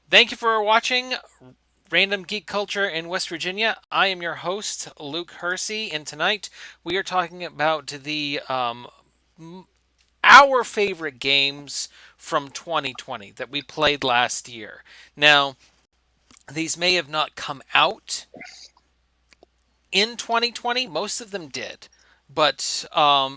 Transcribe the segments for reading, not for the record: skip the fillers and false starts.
Thank you for watching Random Geek Culture in West Virginia. I am your host, Luke Hersey, and tonight we are talking about our favorite games from 2020 that we played last year. Now, these may have not come out in 2020. Most of them did. But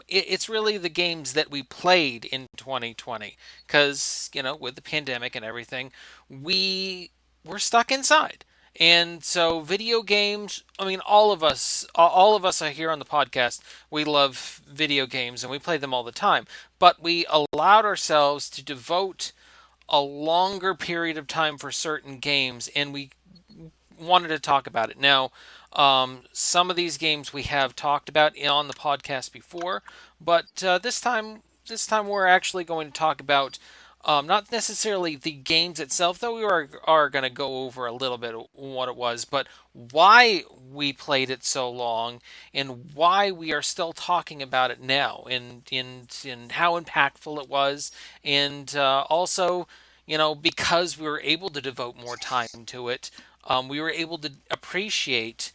it's really the games that we played in 2020. Because, with the pandemic and everything, we were stuck inside. And so video games, I mean, all of us are here on the podcast. We love video games and we play them all the time. But we allowed ourselves to devote a longer period of time for certain games, and we wanted to talk about it. Now, some of these games we have talked about on the podcast before, but this time we're actually going to talk about not necessarily the games itself, though we are going to go over a little bit of what it was, but why we played it so long and why we are still talking about it now, and how impactful it was, and also, because we were able to devote more time to it, we were able to appreciate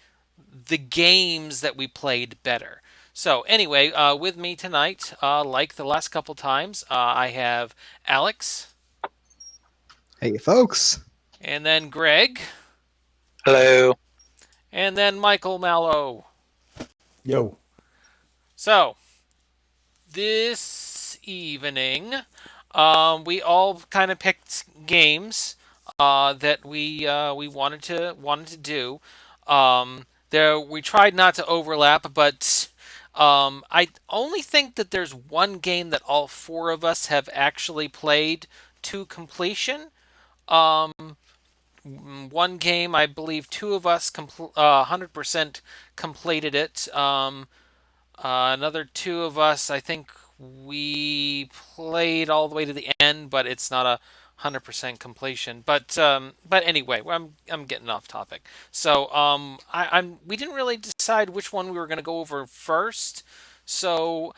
the games that we played better. So, anyway, with me tonight, like the last couple times, I have Alex, Hey, folks. and then Greg, Hello. and then Michael Mallow. Yo. So, this evening, we all kind of picked games that we wanted to do. There we tried not to overlap, but I only think that there's one game that all four of us have actually played to completion. Um, One game, I believe, two of us 100% completed it. Another two of us, I think we played all the way to the end, but it's not 100% completion. But anyway, I'm getting off topic. So we didn't really decide which one we were going to go over first. So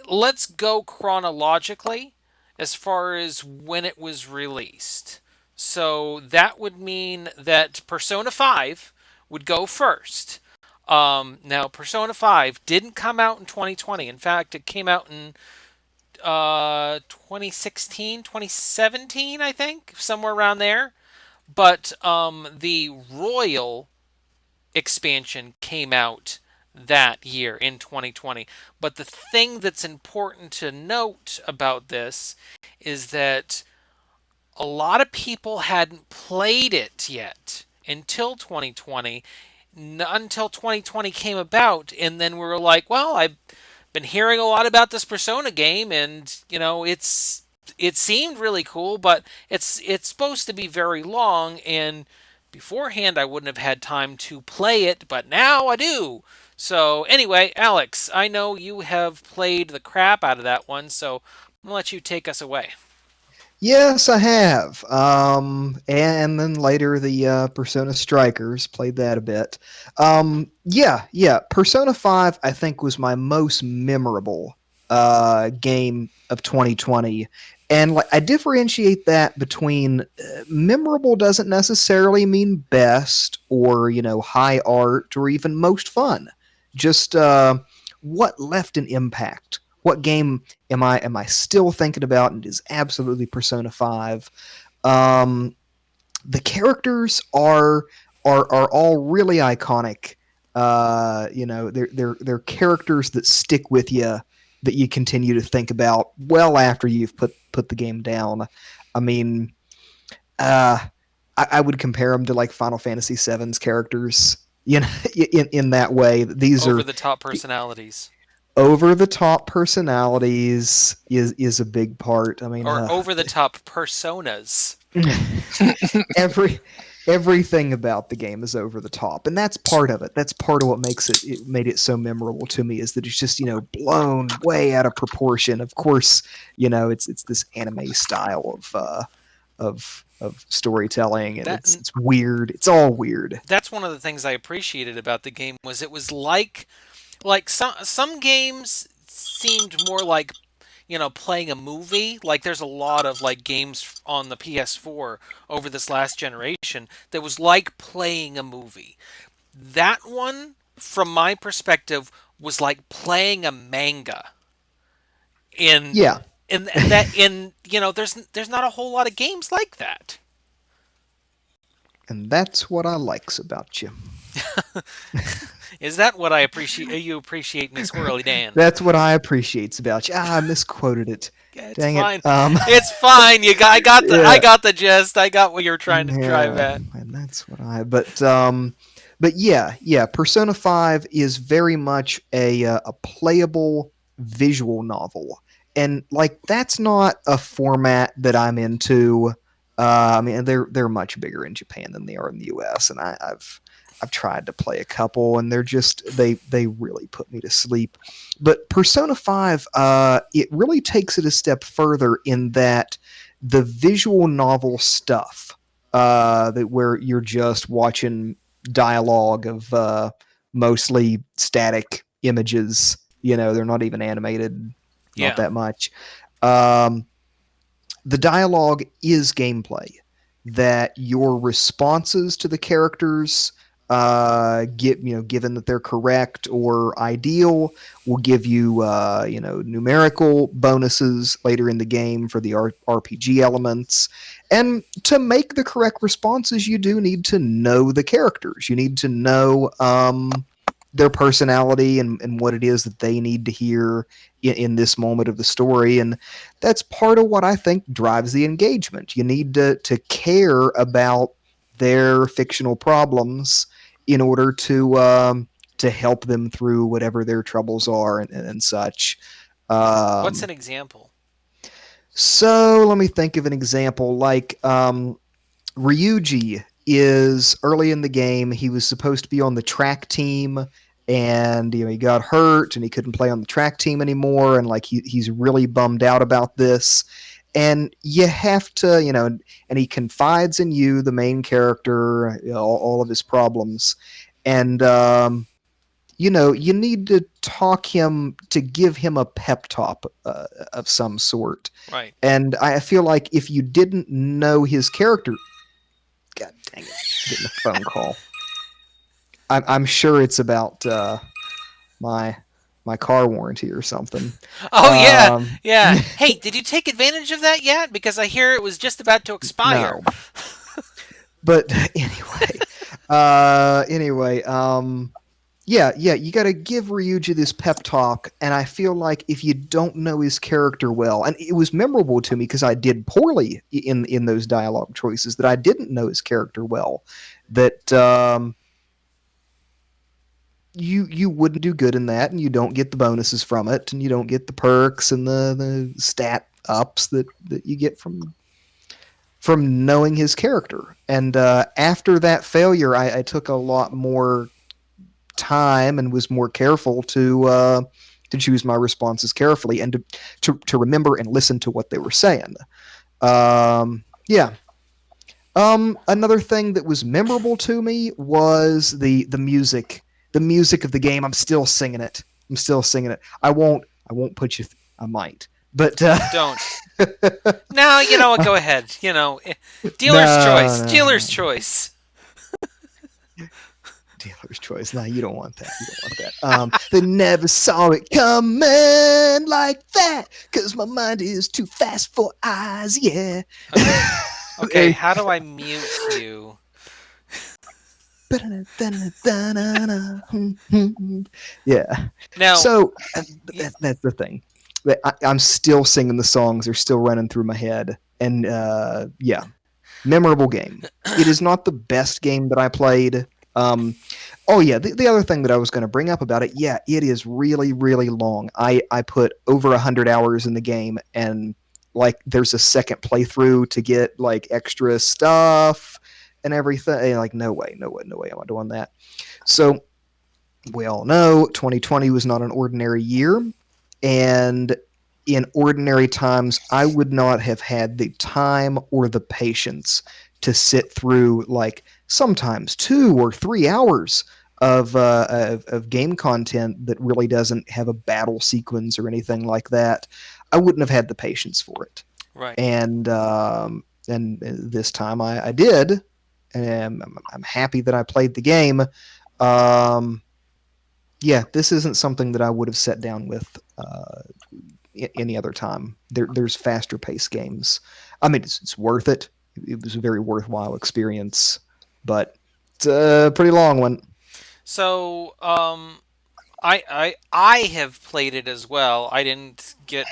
let's go chronologically as far as when it was released. So that would mean that Persona 5 would go first. Now, Persona 5 didn't come out in 2020. In fact, it came out in 2016, 2017, I think, somewhere around there. But the Royal expansion came out that year in 2020. But the thing that's important to note about this is that a lot of people hadn't played it yet until 2020, until 2020 came about, and then we were like, well, I've been hearing a lot about this Persona game, and it seemed really cool, but it's supposed to be very long, and beforehand I wouldn't have had time to play it, but now I do. So anyway, Alex, I know you have played the crap out of that one, so I'm gonna let you take us away. Yes, I have. And then later the Persona Strikers played that a bit. Yeah. Persona 5, I think, was my most memorable game of 2020. And like, I differentiate that between memorable doesn't necessarily mean best or, high art or even most fun. Just what left an impact. What game am I still thinking about and is absolutely Persona 5. Um, the characters are all really iconic. They're characters that stick with you that you continue to think about well after you've put the game down. I mean, uh, I would compare them to like Final Fantasy VII's characters. In that way, these Over are the top personalities. over the top personalities is a big part. I mean, Or over the top personas. every everything about the game is over the top, and that's part of it. That's part of what it made it so memorable to me is that it's just blown way out of proportion. Of course, it's this anime style of storytelling, and That it's weird. It's all weird. that's one of the things I appreciated about the game was it was like some games seemed more like playing a movie. Like there's a lot of like games on the PS4 over this last generation that was like playing a movie. That one, from my perspective, was like playing a manga. In Yeah, there's not a whole lot of games like that. and that's what I likes about you. Is that what I appreciate? You appreciate Miss Squirrely Dan? That's what I appreciates about you. I misquoted it. Yeah, it's Dang it. fine. It's fine. I Yeah, got the gist. I got what you're trying to drive yeah, at. and that's what I. But yeah. Persona 5 is very much a playable visual novel, and like that's not a format that I'm into. I mean, they're much bigger in Japan than they are in the U.S., and I've tried to play a couple, and they really put me to sleep. But Persona 5, it really takes it a step further in that the visual novel stuff, that where you're just watching dialogue of mostly static images. They're not even animated, not Yeah. that much. Um, the dialogue is gameplay. That your responses to the characters, given that they're correct or ideal, will give you numerical bonuses later in the game for the RPG elements. And to make the correct responses, you do need to know the characters. You need to know their personality and what it is that they need to hear in this moment of the story. And that's part of what I think drives the engagement. You need to care about their fictional problems in order to help them through whatever their troubles are and such. What's Um, an example? so let me think of an example. Like Ryuji is early in the game. He was supposed to be on the track team, and he got hurt and he couldn't play on the track team anymore. And like he's really bummed out about this. And you have to, and he confides in you, the main character, all of his problems, and you need to talk him to give him a pep talk of some sort. Right. And I feel like if you didn't know his character, God dang it, I'm getting a phone call. I'm sure it's about my car warranty or something. Oh yeah, Um, yeah. Hey, did you take advantage of that yet? Because I hear it was just about to expire. no, but anyway, yeah, you got to give Ryuji this pep talk, and I feel like if you don't know his character well, and it was memorable to me because I did poorly in those dialogue choices, that I didn't know his character well, that you wouldn't do good in that, and you don't get the bonuses from it, and you don't get the perks and the stat ups that you get from knowing his character. And after that failure, I took a lot more time and was more careful to choose my responses carefully and to remember and listen to what they were saying. Yeah. Another thing that was memorable to me was the music. The music of the game. I'm still singing it. I won't put you. I might, but Don't. No, you know what? Go ahead. Dealer's choice. Dealer's choice. Dealer's choice. No, you don't want that. They never saw it coming like that, 'cause my mind is too fast for eyes. Yeah. Okay, how do I mute you? Yeah. Now, So that's the thing. I'm still singing the songs. They're still running through my head. And yeah, memorable game. It is not the best game that I played. Oh yeah, the other thing that I was going to bring up about it, yeah, it is really, really long. I put over 100 hours in the game, and like there's a second playthrough to get like extra stuff and everything. And, like no way am I doing that. So we all know 2020 was not an ordinary year, and in ordinary times I would not have had the time or the patience to sit through like sometimes 2 or 3 hours of game content that really doesn't have a battle sequence or anything like that. I wouldn't have had the patience for it. Right. And this time I did, and I'm happy that I played the game. Yeah, this isn't something that I would have sat down with any other time. There's faster paced games. I mean, it's worth it. It was a very worthwhile experience, but it's a pretty long one. So, I have played it as well. I didn't get,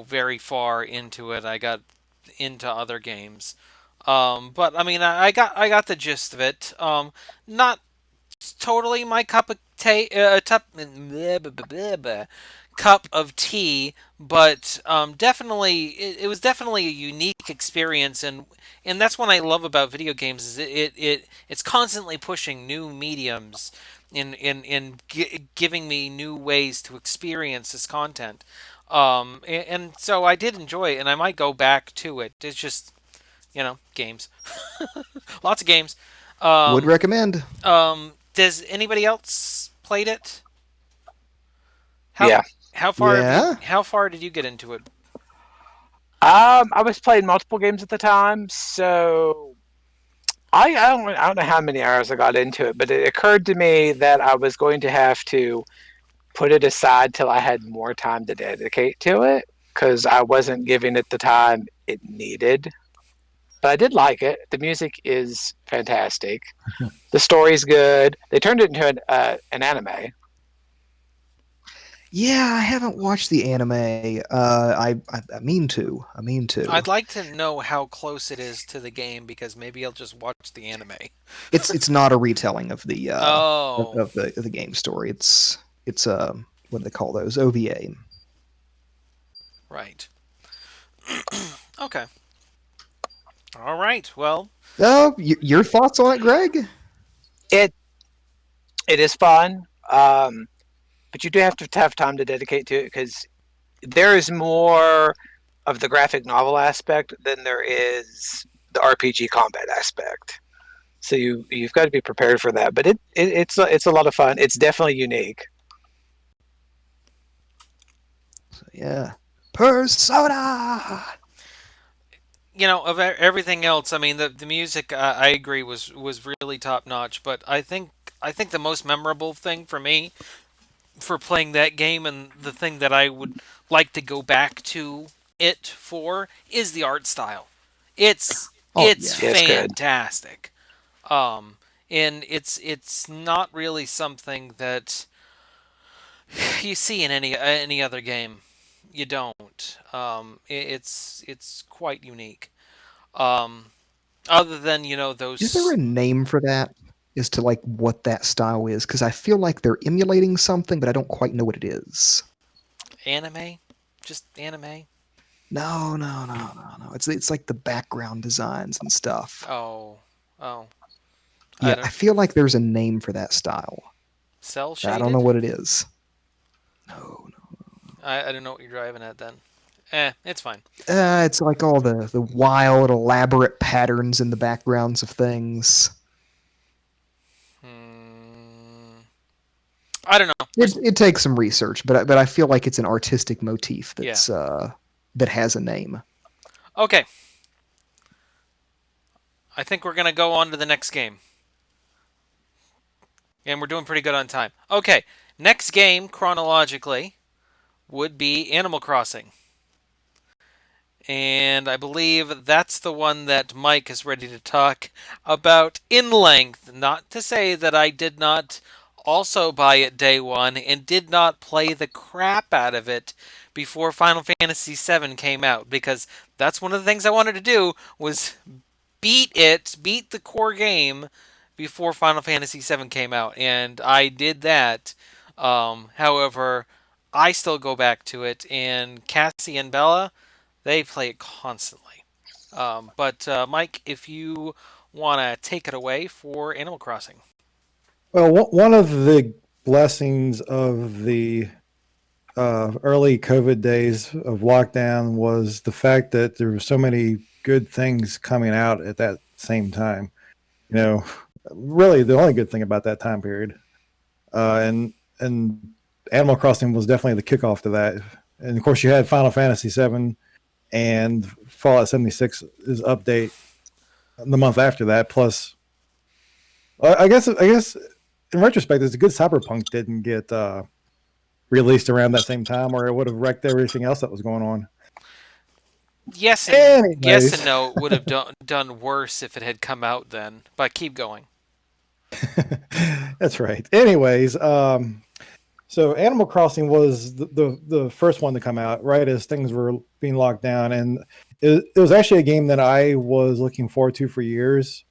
very far into it. I got into other games. But I mean, I got the gist of it. Not totally my cup of tea, but definitely it was definitely a unique experience, and that's what I love about video games is it's constantly pushing new mediums in giving me new ways to experience this content. And so I did enjoy it, and I might go back to it. It's just games, lots of games. Would Um, recommend. does anybody else played it? How Yeah. how far have you Yeah. how far did you get into it? I was playing multiple games at the time, so I don't know how many hours I got into it, but it occurred to me that I was going to have to put it aside till I had more time to dedicate to it because I wasn't giving it the time it needed. But I did like it. The music is fantastic. The story's good. They turned it into an anime. Yeah, I haven't watched the anime. I mean to. I mean to. I'd like to know how close it is to the game because maybe I'll just watch the anime. It's not a retelling of the Oh, of the game story. It's what do they call those, OVA. right. Okay. All right. Well, Oh, your thoughts on it, Greg? It it is fun, but you do have to have time to dedicate to it because there is more of the graphic novel aspect than there is the RPG combat aspect. So you've got to be prepared for that. But it's a lot of fun. It's definitely unique. So, yeah, Persona. of everything else, I mean, the music I agree was really top notch. But I think the most memorable thing for me for playing that game and the thing that I would like to go back to it for is the art style. It's Oh it's yeah, Yeah, it's good. fantastic. Um and it's not really something that you see in any other game. You don't. It's quite unique. Um Other than, is there a those name for that? As to like what that style is? Because I feel like they're emulating something, but I don't quite know what it is. anime, just anime. No. It's like the background designs and stuff. Oh. Oh. I Yeah, I don't feel like there's a name for that style. cell I don't know shaded? what it is. No. I don't know what you're driving at then. It's fine. It's like all the wild, elaborate patterns in the backgrounds of things. Hmm, I don't know. It takes some research, but I feel like it's an artistic motif Yeah. that has a name. Okay. I think we're gonna go on to the next game, and we're doing pretty good on time. Okay. Next game chronologically would be Animal Crossing, and I believe that's the one that Mike is ready to talk about in length. Not to say that I did not also buy it day one and did not play the crap out of it before Final Fantasy VII came out, because that's one of the things I wanted to do was beat the core game before Final Fantasy VII came out, and I did that. However, I still go back to it, and Cassie and Bella, they play it constantly. But Mike, if you want to take it away for Animal Crossing. Well, one of the blessings of the early COVID days of lockdown was the fact that there were so many good things coming out at that same time. You know, really the only good thing about that time period, and Animal Crossing was definitely the kickoff to that. and of course you had Final Fantasy VII and Fallout 76's update the month after that. Plus, I guess in retrospect, it's a good Cyberpunk didn't get released around that same time, or it would have wrecked everything else that was going on. Yes Anyways. and no. It would have done worse if it had come out then. But keep going. That's right. Anyways, so Animal Crossing was the first one to come out right as things were being locked down, and it was actually a game that I was looking forward to for years.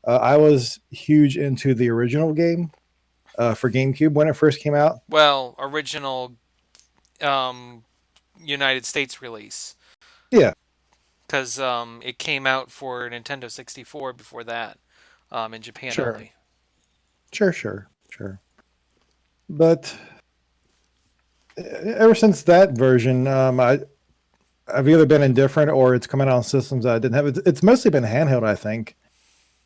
I was huge into the original game for GameCube when it first came out. Well, original United States release. Yeah. Because it came out for Nintendo 64 before that, in Japan Sure. only. Sure. But ever since that version, I've either been indifferent or it's coming out on systems that I didn't have. It's mostly been handheld, I think,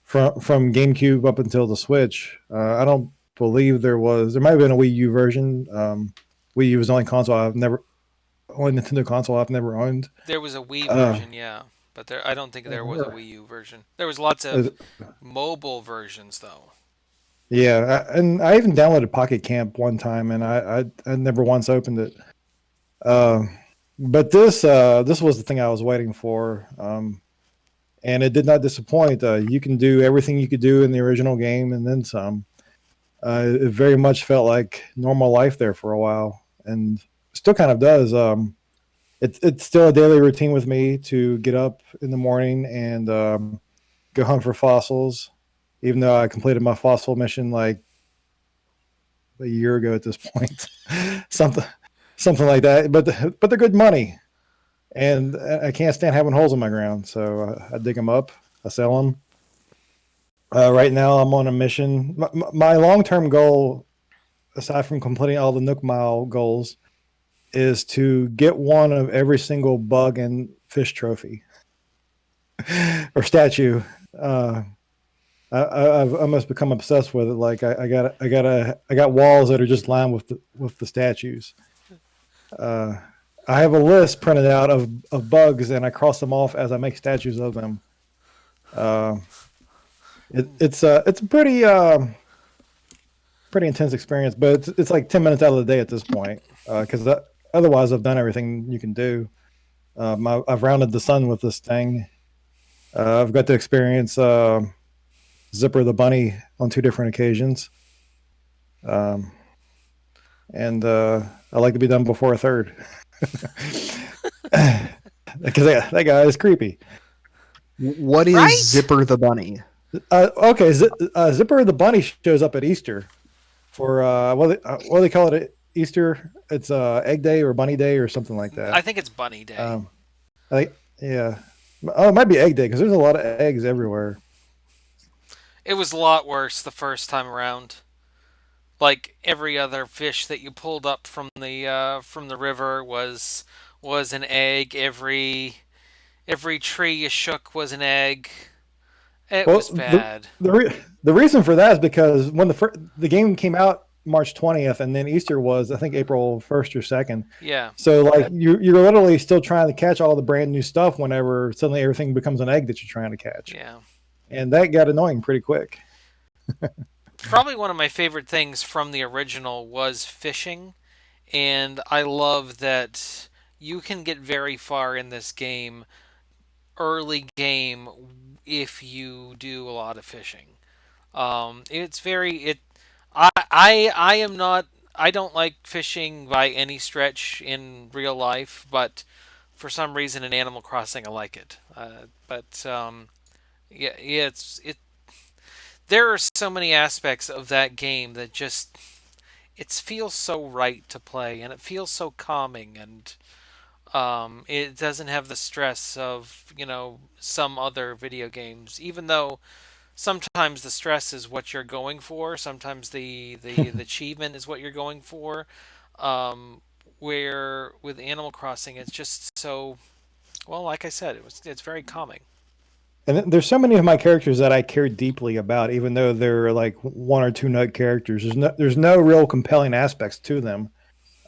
from GameCube up until the Switch. I don't believe there might have been a Wii U version. Wii U was the only Nintendo console I've never owned. There was a Wii version, yeah, but I don't think there was a Wii U version. There was lots of mobile versions, though. Yeah, and I even downloaded Pocket Camp one time, and I never once opened it. But this was the thing I was waiting for, and it did not disappoint. You can do everything you could do in the original game, and then some. It very much felt like normal life there for a while, and still kind of does. It's still a daily routine with me to get up in the morning and go hunt for fossils. Even though I completed my fossil mission like a year ago at this point, something like that. But they're good money, and I can't stand having holes in my ground, so I dig them up, I sell them. Right now, I'm on a mission. My long-term goal, aside from completing all the Nook Mile goals, is to get one of every single bug and fish trophy or statue. I've almost become obsessed with it. Like I got walls that are just lined with the statues. I have a list printed out of bugs, and I cross them off as I make statues of them. It's a pretty intense experience, but it's like 10 minutes out of the day at this point. Because otherwise, I've done everything you can do. I've rounded the sun with this thing. I've got to experience Zipper the bunny on 2 different occasions. And I like to be done before a third. Because that guy is creepy. What is Right? Zipper the bunny? Okay, Zipper the bunny shows up at Easter for what do they call it at Easter? It's Egg Day or Bunny Day or something like that. I think it's Bunny Day. Yeah. Oh, it might be Egg Day because there's a lot of eggs everywhere. It was a lot worse the first time around. Like every other fish that you pulled up from the river was an egg. Every tree you shook was an egg. It was bad. The reason for that is because when the game came out March 20th, and then Easter was I think April 1st or 2nd. Yeah. So like you're literally still trying to catch all the brand new stuff whenever suddenly everything becomes an egg that you're trying to catch. Yeah. And that got annoying pretty quick. Probably one of my favorite things from the original was fishing, and I love that you can get very far in this game, early game, if you do a lot of fishing. It's very I am not I don't like fishing by any stretch in real life, but for some reason in Animal Crossing I like it. There are so many aspects of that game that just it feels so right to play, and it feels so calming, and it doesn't have the stress of some other video games. Even though sometimes the stress is what you're going for, sometimes the achievement is what you're going for. Where with Animal Crossing, it's just so well. Like I said, it's very calming. And there's so many of my characters that I care deeply about, even though they're like 1 or 2 note characters. There's no real compelling aspects to them.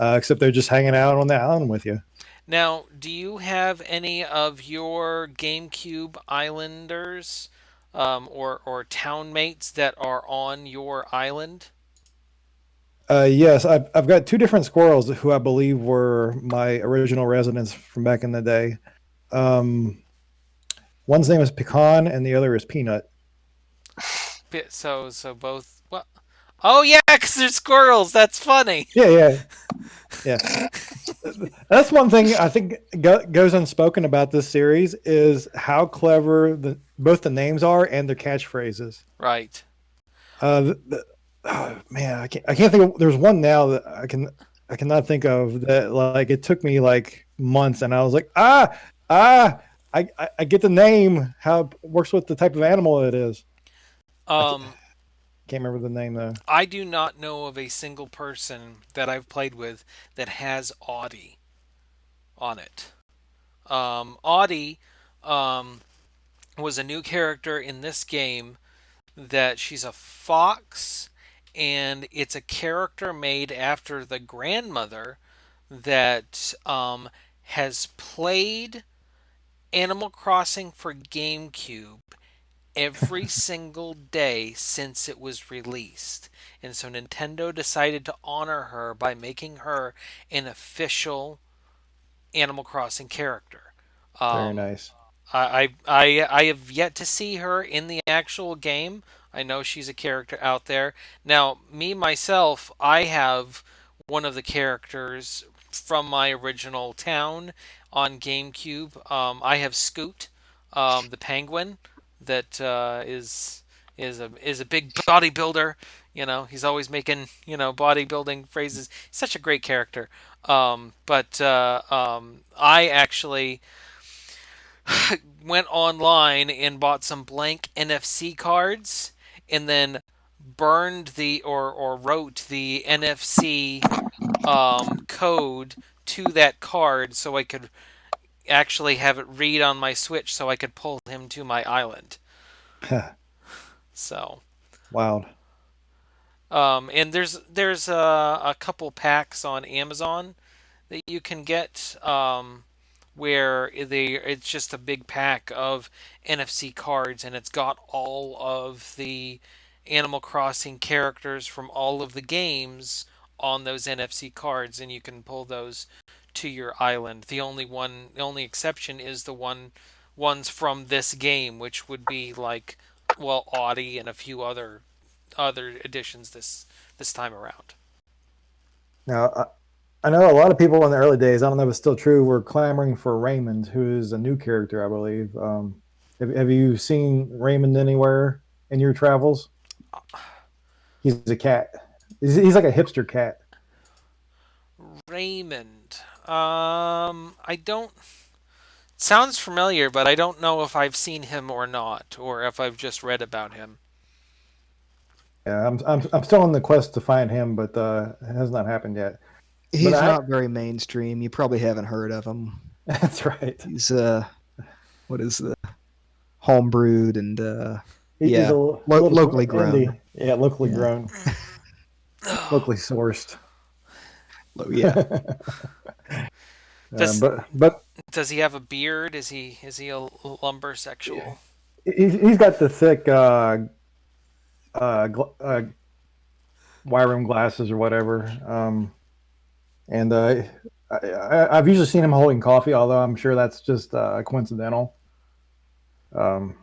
except they're just hanging out on the island with you. Now, do you have any of your GameCube Islanders or town mates that are on your island? Yes, I've got two different squirrels who I believe were my original residents from back in the day. Um, one's name is Pecan, and the other is Peanut. So both. Well, oh yeah, because they're squirrels. That's funny. Yeah, yeah, yeah. That's one thing I think goes unspoken about this series is how clever both the names are and their catchphrases. Right. Oh, man, I can't think of. There's one now that I cannot think of that. Like it took me like months, and I was like, ah, I get the name. How it works with the type of animal it is. Um, Can't remember the name though. I do not know of a single person that I've played with that has Audie on it. Audie um, was a new character in this game that she's a fox, and it's a character made after the grandmother that has played Animal Crossing for GameCube every single day since it was released. And so Nintendo decided to honor her by making her an official Animal Crossing character. Very Um, nice. I have yet to see her in the actual game. I know she's a character out there. Now, me myself, I have one of the characters from my original town on GameCube. I have Scoot, the penguin that is a big bodybuilder. He's always making bodybuilding phrases. He's such a great character. But I actually went online and bought some blank NFC cards and then burned or wrote the NFC code to that card so I could actually have it read on my Switch so I could pull him to my island. So, Wild. and there's a couple packs on Amazon that you can get where it's just a big pack of NFC cards and it's got all of the Animal Crossing characters from all of the games on those NFC cards and you can pull those to your island. The only exception is the ones from this game, which would be like, well, Audie and a few other additions this time around. Now, I know a lot of people in the early days. I don't know if it's still true. Were clamoring for Raymond, who is a new character, I believe. Have you seen Raymond anywhere in your travels? He's a cat. He's like a hipster cat. Raymond. I don't. Sounds familiar, but I don't know if I've seen him or not, or if I've just read about him. Yeah, I'm still on the quest to find him, but it has not happened yet. But He's not very mainstream. You probably haven't heard of him. that's right. He's what is the homebrewed and He's yeah, locally grown. indie. Yeah, locally Yeah. grown, locally sourced. Yeah. Does But does he have a beard? Is he a lumber sexual? he's got the thick wire rim glasses or whatever. And I've usually seen him holding coffee, although I'm sure that's just coincidental. Because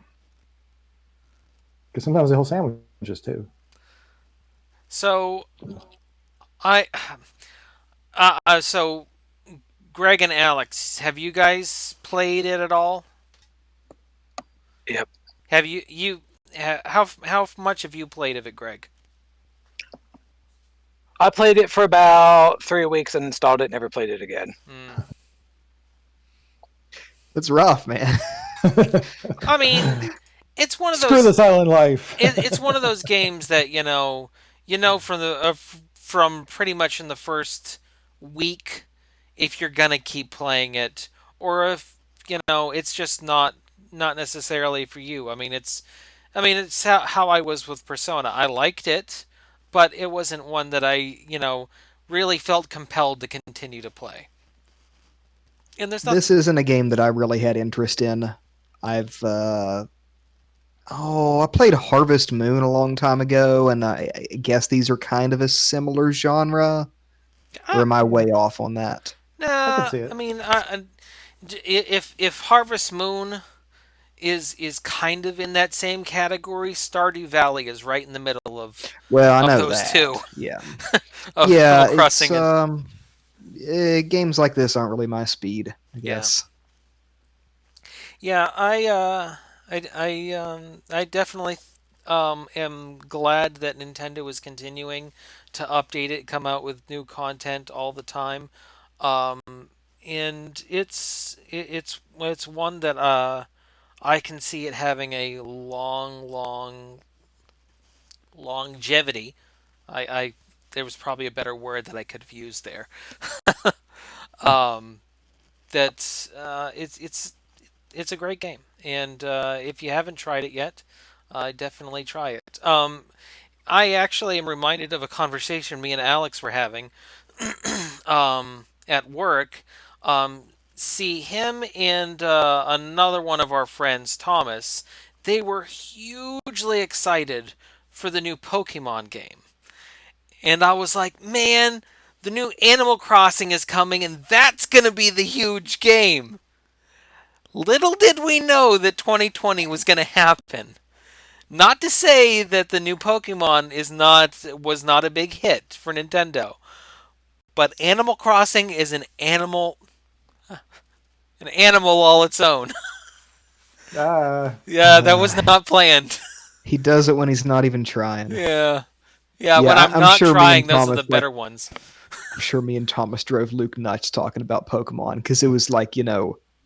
sometimes they hold sandwiches too. So I so Greg and Alex, have you guys played it at all? Yep. Have how much have you played of it, Greg? I played it for about 3 weeks and installed it. Never played it again. It's rough, man. I mean, it's one of Screw those. this island life. It's one of those games that from pretty much in the first week if you're gonna keep playing it, or if it's just not necessarily for you. I mean it's how I was with Persona. I liked it, but it wasn't one that I really felt compelled to continue to play. And there's nothing. This isn't a game that I really had interest in. I've I played Harvest Moon a long time ago, and I guess these are kind of a similar genre. Or Uh, am I way off on that? I can nah, see I it. mean, if Harvest Moon is kind of in that same category, Stardew Valley is right in the middle Well, I of know those two, that. Yeah, of yeah. Animal It's Crossing and games like this aren't really my speed, I yeah. guess. Yeah, I definitely am glad that Nintendo is continuing to update it, come out with new content all the time, um, and it's one that I can see it having a long longevity. I there was probably a better word that I could have used there. Um, that it's a great game, and if you haven't tried it yet, definitely try it. I actually am reminded of a conversation me and Alex were having at work. See, him and another one of our friends, Thomas, they were hugely excited for the new Pokemon game. And I was like, man, the new Animal Crossing is coming, and that's going to be the huge game. Little did we know that 2020 was going to happen. Not to say that the new Pokemon was not a big hit for Nintendo, but Animal Crossing is an animal all its own. Ah, Yeah, that was not planned. He does it when he's not even trying. Yeah. Yeah, when Yeah, I'm not I'm sure me trying, and those are Thomas the like better ones. I'm sure me and Thomas drove Luke nuts talking about Pokemon because it was like,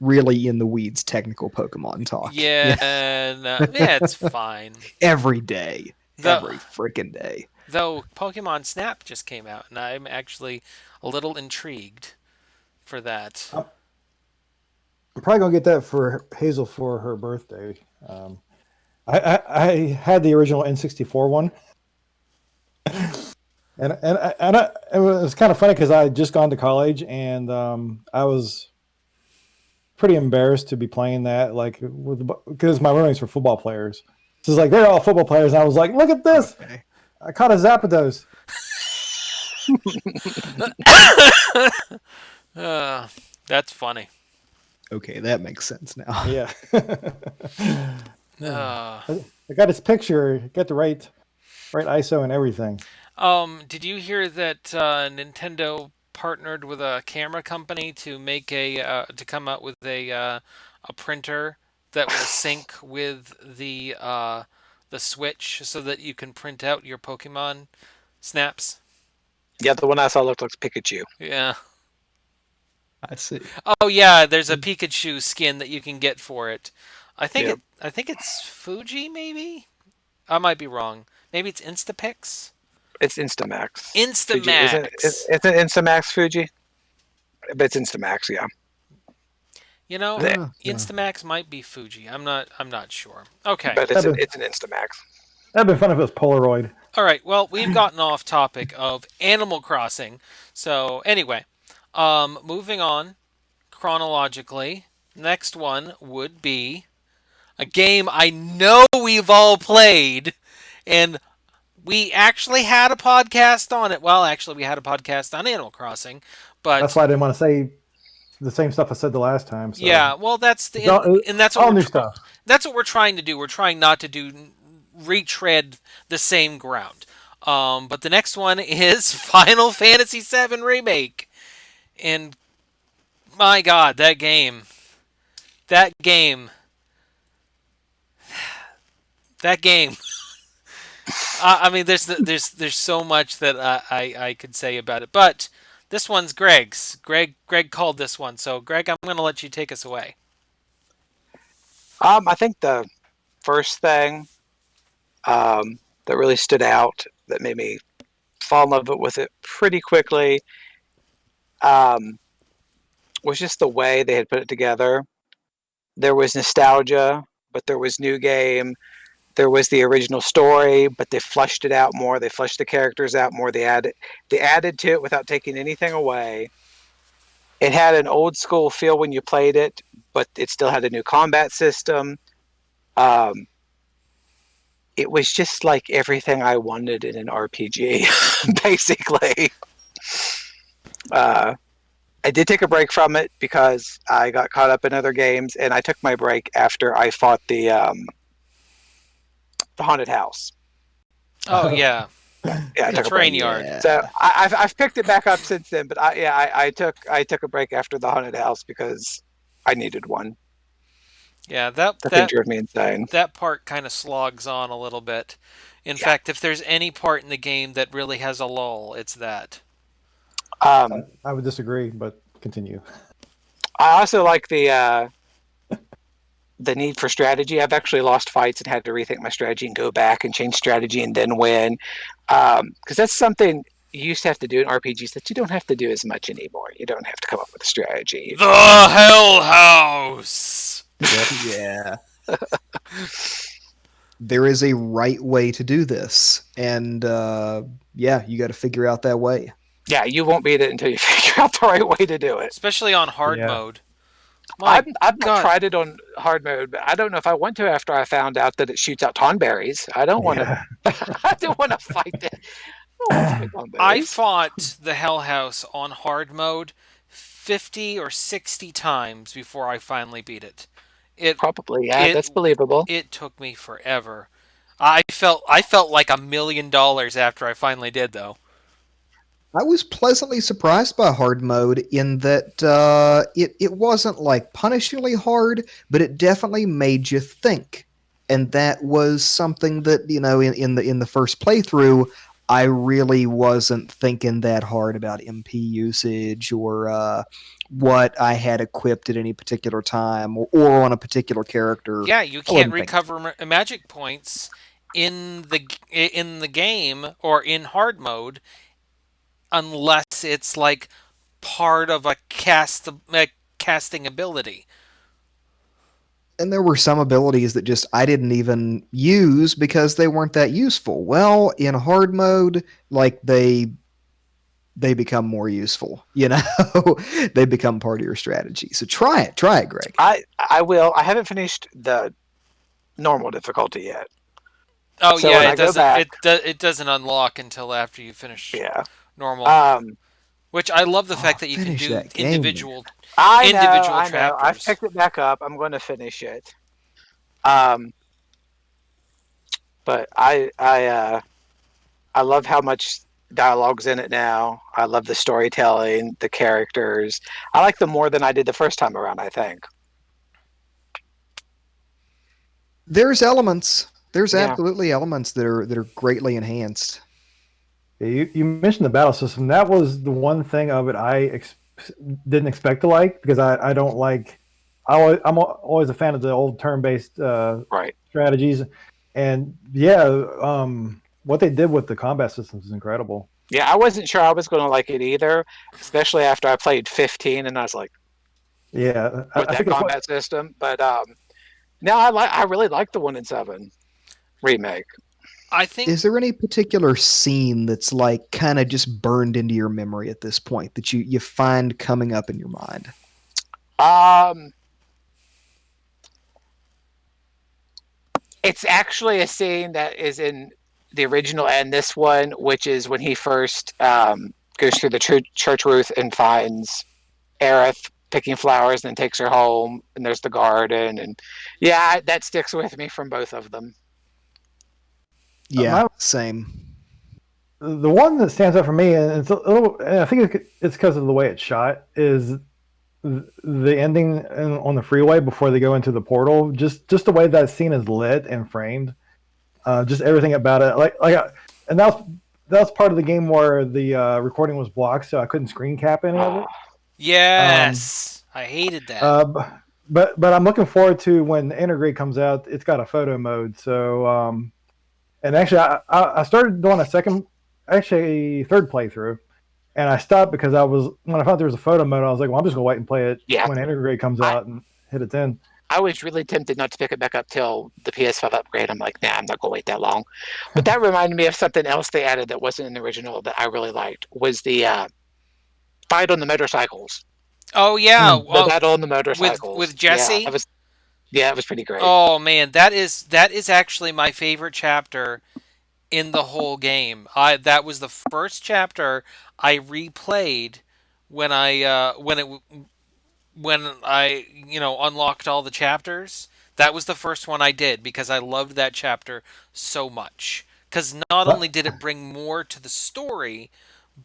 really in the weeds technical Pokemon talk. Yeah, Yeah. and yeah, it's fine. Every day. The Every freaking day. Though Pokemon Snap just came out, and I'm actually a little intrigued for that. I'm probably gonna get that for Hazel for her birthday. I had the original N64 one, and it was kind of funny because I had just gone to college and I was pretty embarrassed to be playing that because my roommates were football players. So it's like they're all football players, and I was like, look at this! Okay. I caught a Zapdos. That's funny. Okay, that makes sense now. Yeah. Uh, I got his picture, got the right ISO and everything. did you hear that Nintendo partnered with a camera company to make to come out with a printer that will sync with the Switch so that you can print out your Pokemon snaps? Yeah, the one I saw looked like Pikachu. Yeah. I see. Oh yeah, there's a Pikachu skin that you can get for it. Yep. I think it's Fuji maybe. I might be wrong. Maybe it's Instapix. It's Instamax. Fuji Instamax. isn't Instamax Fuji? But it's Instamax, yeah. You know, Yeah. Instamax might be Fuji. I'm not sure. Okay. But That'd it's an Instamax. That'd been fun if it was Polaroid. All right. Well, we've gotten off topic of Animal Crossing. So anyway, moving on chronologically. Next one would be a game I know we've all played, and we actually had a podcast on it. Well, actually, we had a podcast on Animal Crossing, That's but why I didn't want to say the same stuff I said the last time. So. yeah, well, that's the and that's all what new stuff. that's what we're trying to do. We're trying not to retread the same ground. But the next one is Final Fantasy VII Remake, and my God, that game. That game. I mean, there's so much that I could say about it, but this one's Greg's. Greg called this one, so Greg, I'm going to let you take us away. I think the first thing that really stood out that made me fall in love with it pretty quickly was just the way they had put it together. There was nostalgia, but there was new game. There was the original story, but they fleshed it out more. They fleshed the characters out more. They added to it without taking anything away. It had an old school feel when you played it, but it still had a new combat system. It was just like everything I wanted in an RPG, basically. I did take a break from it because I got caught up in other games, and I took my break after I fought the haunted house. Oh yeah, Yeah, I the took a train break. yard. Yeah. So I've picked it back up since then, but I took a break after the haunted house because I needed one. Yeah, That thing drove me insane. that part kind of slogs on a little bit. In fact, if there's any part in the game that really has a lull, it's that. I I would disagree, but continue. also like the need for strategy. I've actually lost fights and had to rethink my strategy and go back and change strategy and then win. Because that's something you used to have to do in RPGs that you don't have to do as much anymore. You don't have to come up with a strategy. The Hell House. Yeah. There is a right way to do this, and yeah, you got to figure out that way. Yeah, you won't beat it until you figure out the right way to do it. Especially on hard Yeah. mode. My I've God. not tried it on hard mode, but I don't know if I want to after I found out that it shoots out tonberries. I don't want to. I don't want to fight it. I don't want to fight I tonberries. fought the Hell House on hard mode 50 or 60 times before I finally beat it. Probably, yeah, it- that's believable. It took me forever. I felt like $1 million after I finally did, though. I was pleasantly surprised by hard mode in that it wasn't like punishingly hard, but it definitely made you think, and that was something that in the first playthrough I really wasn't thinking that hard about MP usage or what I had equipped at any particular time or on a particular character. Yeah, you I can't wasn't thinking. recover magic points in the game or in hard mode unless it's like part of a casting ability. And there were some abilities that just I didn't even use because they weren't that useful. Well, in hard mode, like they become more useful. They become part of your strategy. So try it, Greg. I will. I haven't finished the normal difficulty yet. Oh So yeah, when it I go doesn't. back- It doesn't unlock until after you finish Yeah. normal. Which I love the fact that you can finish do that game. individual. I know. Individual I know. I've chapters. picked it back up. I'm going to finish it. But I love how much dialogue's in it now. I love the storytelling, the characters. I like them more than I did the first time around, I think. There's elements. There's Yeah. absolutely elements that are greatly enhanced. Yeah, you mentioned the battle system. That was the one thing of it I didn't expect to like because I don't like. I'm always a fan of the old turn-based Right. strategies, and yeah, what they did with the combat systems is incredible. Yeah, I wasn't sure I was going to like it either, especially after I played 15 and I was like, Yeah, with I that think it's what- combat system. But no, I really like the 1 and 7 remake. I think Is there any particular scene that's like kind of just burned into your memory at this point that you find coming up in your mind? It's actually a scene that is in the original and this one, which is when he first goes through the church roof and finds Aerith picking flowers and then takes her home, and there's the garden, and yeah, that sticks with me from both of them. Yeah, same. the one that stands out for me, and it's a little, and I think it's because of the way it's shot, is the ending on the freeway before they go into the portal. Just the way that scene is lit and framed, just everything about it. And that was part of the game where the recording was blocked, so I couldn't screen cap any of it. yes, I hated that. But I'm looking forward to when Integrate comes out. It's got a photo mode, so and actually I started doing a third playthrough, and I stopped because when I found there was a photo mode, I was like, well, I'm just gonna wait and play it when Integrate comes out and hit its end. I was really tempted not to pick it back up till the PS5 upgrade. I'm like, nah, I'm not going to wait that long. But that reminded me of something else they added that wasn't in the original that I really liked was the fight on the motorcycles. Oh yeah, The battle on the with motorcycles. Jesse. Yeah, it was pretty great. Oh man, that is actually my favorite chapter in the whole game. I That was the first chapter I replayed when I unlocked all the chapters. That was the first one I did because I loved that chapter so much. Because not But only did it bring more to the story,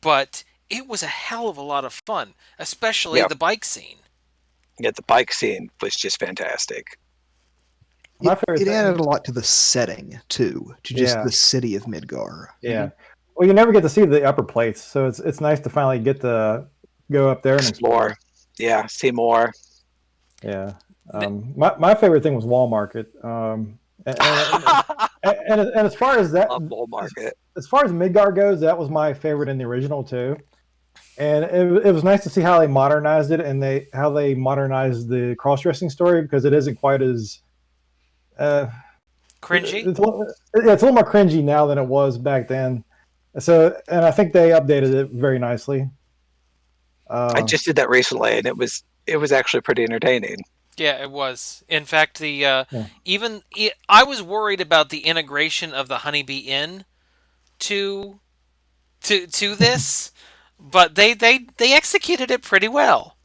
but it was a hell of a lot of fun, especially Yeah, the bike scene. yeah, the bike scene was just fantastic. my It favorite it added thing, a lot to the setting too, to just yeah, the city of Midgar. yeah. Well, you never get to see the upper plates, so it's nice to finally get to go up there and Explore. explore. Yeah, see more. Yeah. My favorite thing was Wall Market. And as far as that, Love Bull Market. as far as Midgar goes, that was my favorite in the original too. And it was nice to see how they modernized it and how they modernized the cross dressing story because it isn't quite as uh, Cringy? it's a little more cringy now than it was back then. So, and I think they updated it very nicely. I just did that recently, and it was actually pretty entertaining. Yeah, it was. In fact, Yeah. I was worried about the integration of the Honeybee Inn to to this, but they executed it pretty well.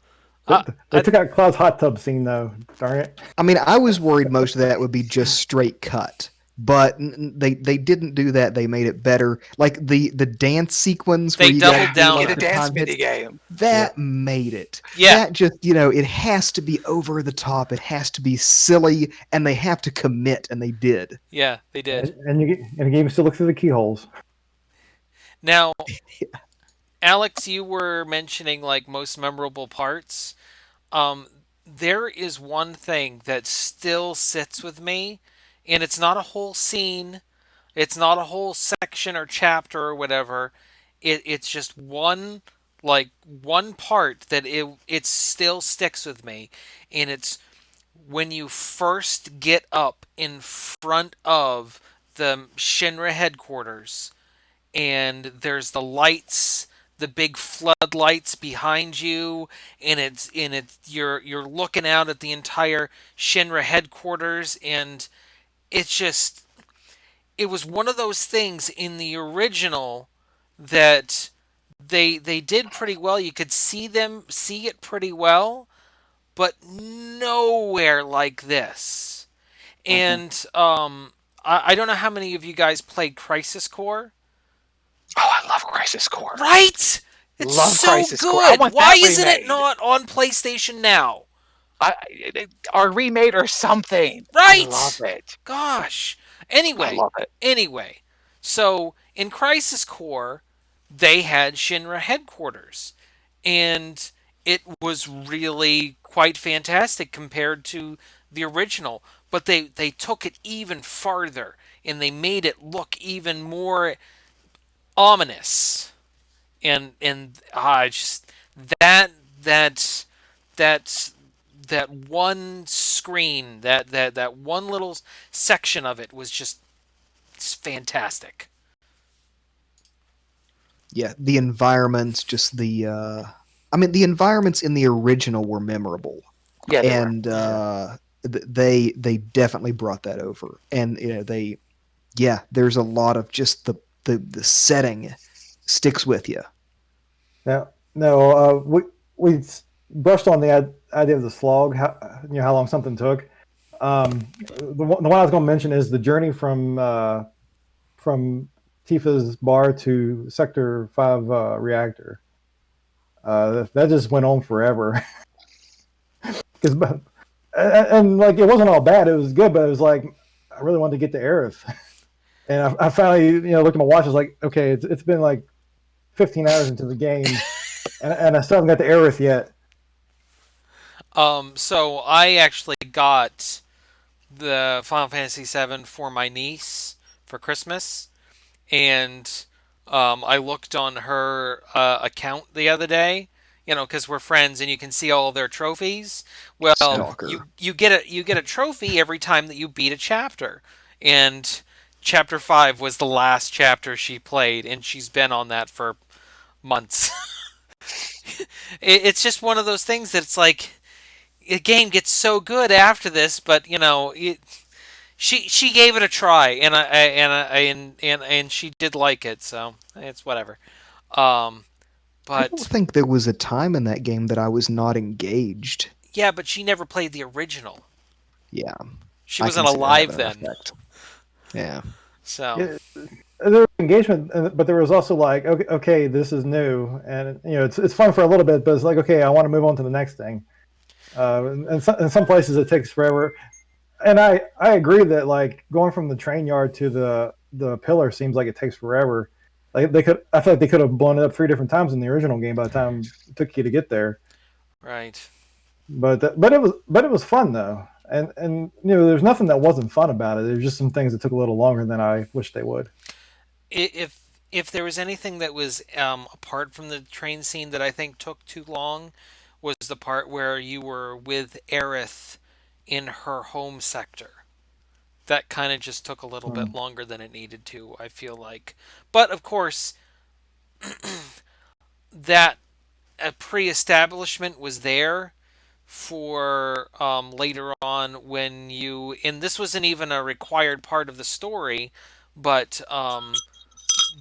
They, Uh, they I, took out Cloud's hot tub scene though. Darn it! I mean, I was worried most of that would be just straight cut, but they didn't do that. They made it better. Like the dance sequence where they you doubled got to do down Get like a on the it. dance time mini hits. game. Yeah. That made it. Yeah, That just it has to be over the top. It has to be silly, and they have to commit, and they did. yeah, they did. And you can still look through the keyholes. Now, Alex, you were mentioning like most memorable parts. There is one thing that still sits with me, and it's not a whole scene. It's not a whole section or chapter or whatever. It's just one part that it still sticks with me, and it's when you first get up in front of the Shinra headquarters, and there's the lights, the big floodlights behind you, and it's you're looking out at the entire Shinra headquarters, and it's just it was one of those things in the original that they did pretty well. You could see it pretty well, but nowhere like this. Hmm. And I don't know how many of you guys played Crisis Core. Oh, I love Crisis Core. Right? It's Love so Crisis Core. I good. want Why that isn't it remade. not on PlayStation now? I, or remade or something. I love Right? it. Gosh. I Anyway, love it. anyway. So in Crisis Core, they had Shinra headquarters, and it was really quite fantastic compared to the original. But they took it even farther, and they made it look even more ominous. And I just that that that that one screen, that one little section of it was just fantastic. Yeah, the environments, just the. I mean, the environments in the original were memorable, Yeah, they were. and they definitely brought that over. And they there's a lot of just the setting sticks with you. Now, no, we brushed on the idea of the slog. How long something took. The one I was going to mention is the journey from Tifa's bar to Sector 5 reactor. That just went on forever. Because and like it wasn't all bad. It was good, but it was like I really wanted to get to Aerith. And I finally looked at my watch. I was like, okay, it's been like 15 hours into the game, and I still haven't got to Aerith yet. So I actually got the Final Fantasy VII for my niece for Christmas, and I looked on her account the other day, because we're friends and you can see all of their trophies. Well, Stalker. you get a trophy every time that you beat a chapter, and chapter 5 was the last chapter she played, and she's been on that for months. It's just one of those things that it's like the game gets so good after this, but she gave it a try, and she did like it, so it's whatever. Um, I don't but think there was a time in that game that I was not engaged. yeah, but she never played the original. Yeah, She I wasn't can see that alive having an then, effect. Yeah. so Yeah, there was engagement, but there was also like, okay, this is new, and it's fun for a little bit, but it's like, okay, I want to move on to the next thing. In some places it takes forever, and I agree that like going from the train yard to the pillar seems like it takes forever. Like I feel like they could have blown it up 3 different times in the original game by the time it took you to get there. right. But it was fun though, and there's nothing that wasn't fun about it. There's just some things that took a little longer than I wish they would. If there was anything that was apart from the train scene that I think took too long, was the part where you were with Aerith in her home sector. That kind of just took a little bit Hmm. longer than it needed to, I feel like. But of course, that a pre-establishment was there for later on when you, and this wasn't even a required part of the story, but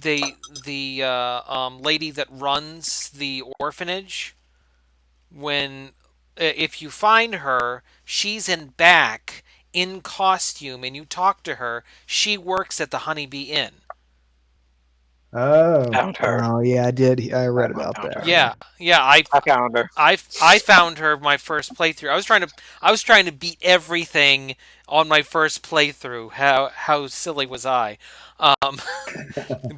the lady that runs the orphanage, when if you find her, she's in back in costume, and you talk to her. She works at the Honeybee Inn. Oh, Found her. Oh yeah, I did. I read I about found her. that. Yeah, yeah. I found her. I found her my first playthrough. I was trying to beat everything on my first playthrough. How silly was I? Um,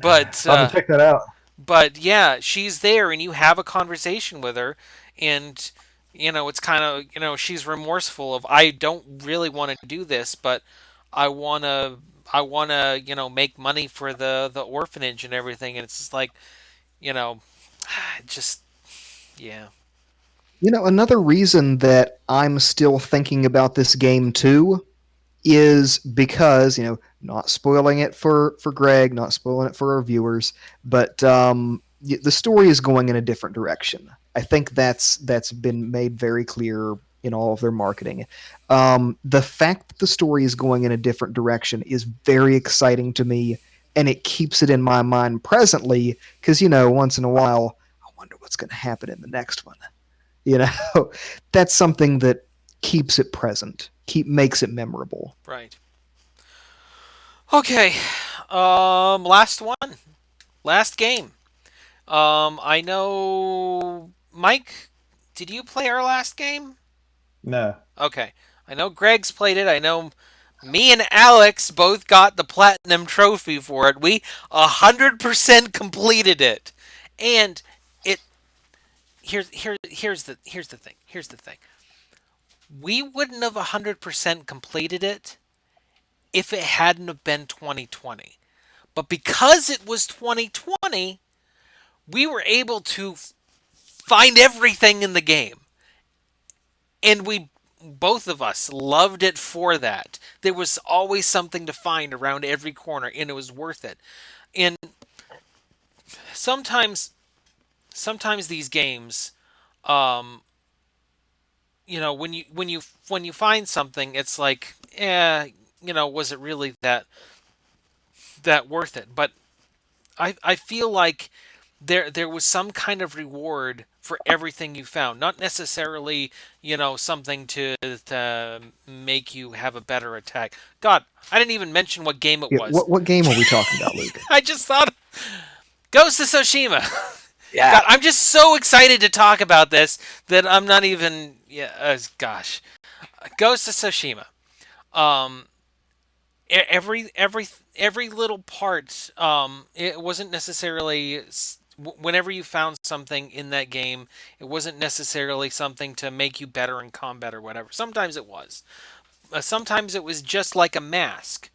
but I'll have to check that out. but yeah, she's there, and you have a conversation with her, and it's kind of she's remorseful of, I don't really want to do this, but I wanna I wanna make money for the orphanage and everything, and it's just like you know just yeah. Another reason that I'm still thinking about this game too is because not spoiling it for Greg, not spoiling it for our viewers, but the story is going in a different direction. I think that's been made very clear in all of their marketing. The fact that the story is going in a different direction is very exciting to me, and it keeps it in my mind presently because once in a while I wonder what's going to happen in the next one. You know, that's something that keeps it present, makes it memorable. Right. Okay. Last one. Last game. I know Mike, did you play our last game? No. Okay. I know Greg's played it. I know me and Alex both got the platinum trophy for it. We 100% completed it. And it here's the thing. Here's the thing. We wouldn't have 100% completed it if it hadn't have been 2020. But because it was 2020, we were able to find everything in the game. And we, both of us, loved it for that. There was always something to find around every corner, and it was worth it. And sometimes, sometimes these games, um, when you find something, it's like, was it really that worth it? But I feel like there was some kind of reward for everything you found. Not necessarily, something to make you have a better attack. God, I didn't even mention what game it Yeah, was. what game are we talking about, Luke? I just thought Ghost of Tsushima. Yeah. God, I'm just so excited to talk about this that I'm not even. Yeah, gosh, Ghost of Tsushima. Um, every little part. It wasn't necessarily. Whenever you found something in that game, it wasn't necessarily something to make you better in combat or whatever. Sometimes it was. Sometimes it was just like a mask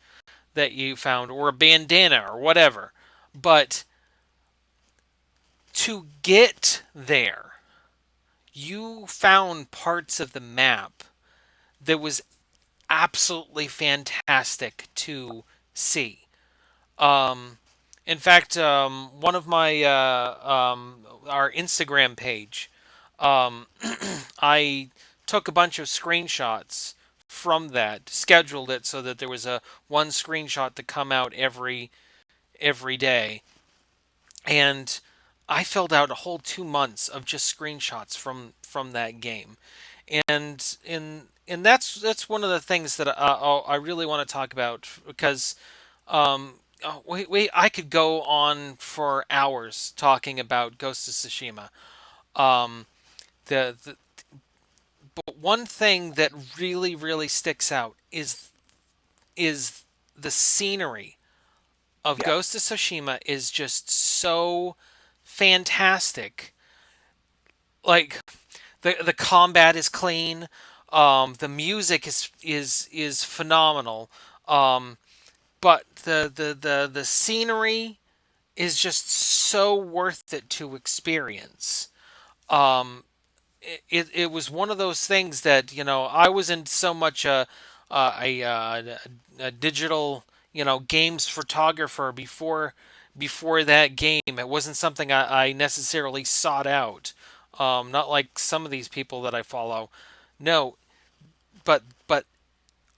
that you found, or a bandana, or whatever. But to get there, you found parts of the map that was absolutely fantastic to see. Um, in fact, one of my our Instagram page, um, I took a bunch of screenshots from that, scheduled it so that there was a one screenshot to come out every day, and I filled out a whole 2 months of just screenshots from that game, and that's one of the things that I really want to talk about because I could go on for hours talking about Ghost of Tsushima. Um, the But one thing that really sticks out is the scenery of Yeah. Ghost of Tsushima is just so fantastic. Like the combat is clean. The music is phenomenal. Um, but the scenery is just so worth it to experience. Um, it was one of those things that I wasn't so much a digital games photographer before that game. It wasn't something I necessarily sought out. Not like some of these people that I follow. No, but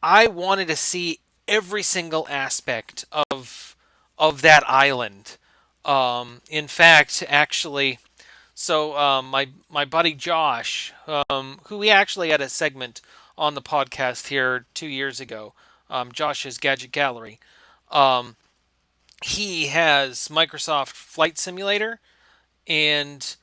I wanted to see every single aspect of that island. In fact, actually, so my buddy Josh, who we actually had a segment on the podcast here 2 years ago, Josh's Gadget Gallery. Um, he has Microsoft Flight Simulator, and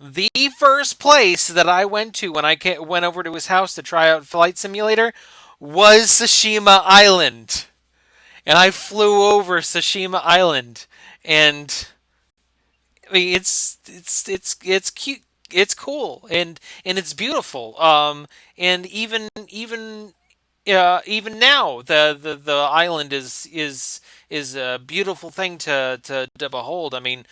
the first place that I went to when went over to his house to try out Flight Simulator was Tsushima Island, and I flew over Tsushima Island, and I mean, it's cute, it's cool, and it's beautiful. And even now, the island is a beautiful thing to behold. I mean,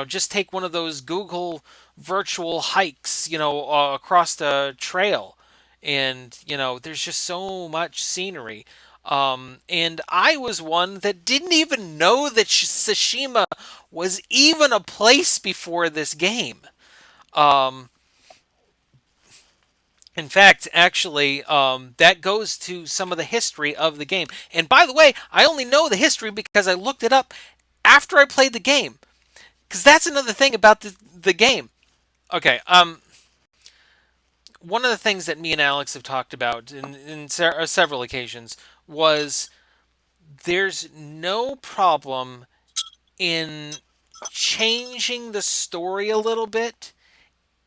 just take one of those Google virtual hikes, across the trail, and there's just so much scenery. And I was one that didn't even know that Tsushima was even a place before this game. Um, in fact, actually, that goes to some of the history of the game. And by the way, I only know the history because I looked it up after I played the game. Because that's another thing about the game. Okay, one of the things that me and Alex have talked about in several occasions was there's no problem in changing the story a little bit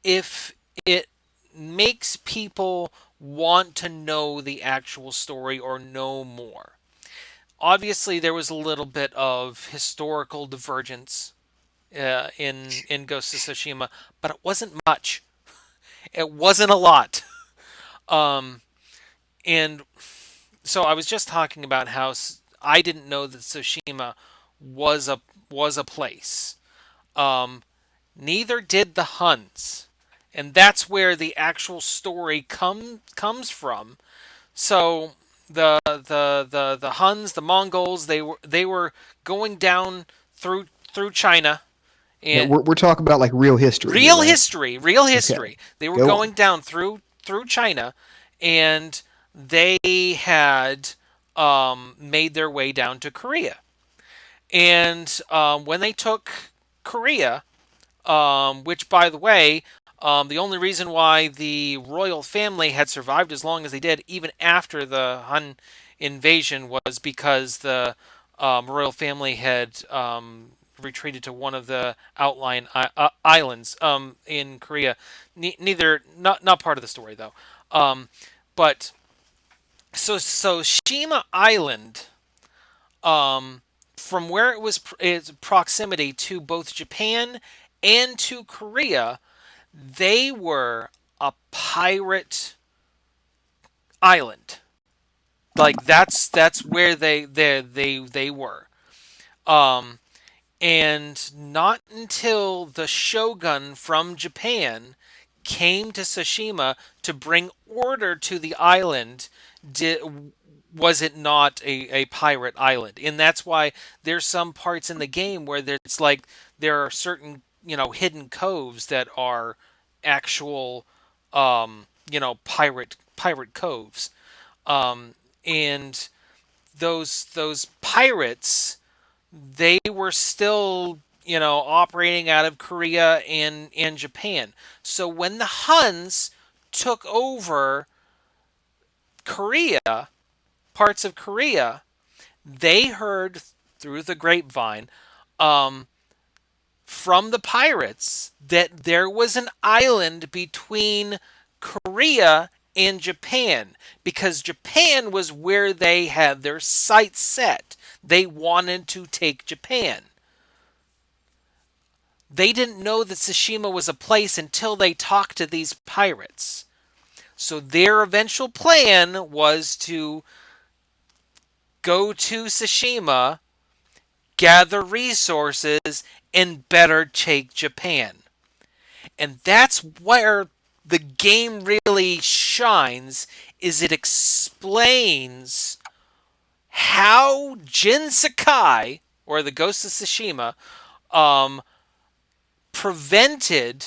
if it makes people want to know the actual story or know more. Obviously, there was a little bit of historical divergence in Ghost of Tsushima, but it wasn't much. It wasn't a lot. Um, and so I was just talking about how I didn't know that Tsushima was a place. Um, Neither did the Huns, and that's where the actual story comes from. So the Huns, the Mongols, they were going down through China Yeah, and we're talking about like real history here, right? real Okay, history. They were go going on. down through China, and they had made their way down to Korea. And when they took Korea, which, by the way, the only reason why the royal family had survived as long as they did, even after the Han invasion, was because the royal family had retreated to one of the outlying islands in Korea. Not part of the story though. But so Shima Island, um, from where it was its proximity to both Japan and to Korea, they were a pirate island. Like that's where they were. Um, and not until the shogun from Japan came to Tsushima to bring order to the island, did, was it not a pirate island? And that's why there's some parts in the game where it's like there are certain, hidden coves that are actual, pirate coves. And those pirates, they were still, operating out of Korea and Japan. So when the Huns took over Korea, parts of Korea, they heard through the grapevine, um, from the pirates that there was an island between Korea and Japan, because Japan was where they had their sights set. They wanted to take Japan. They didn't know that Tsushima was a place until they talked to these pirates. So their eventual plan was to go to Tsushima, gather resources, and better take Japan. And that's where the game really shines, is it explains how Jin Sakai, or the Ghost of Tsushima, prevented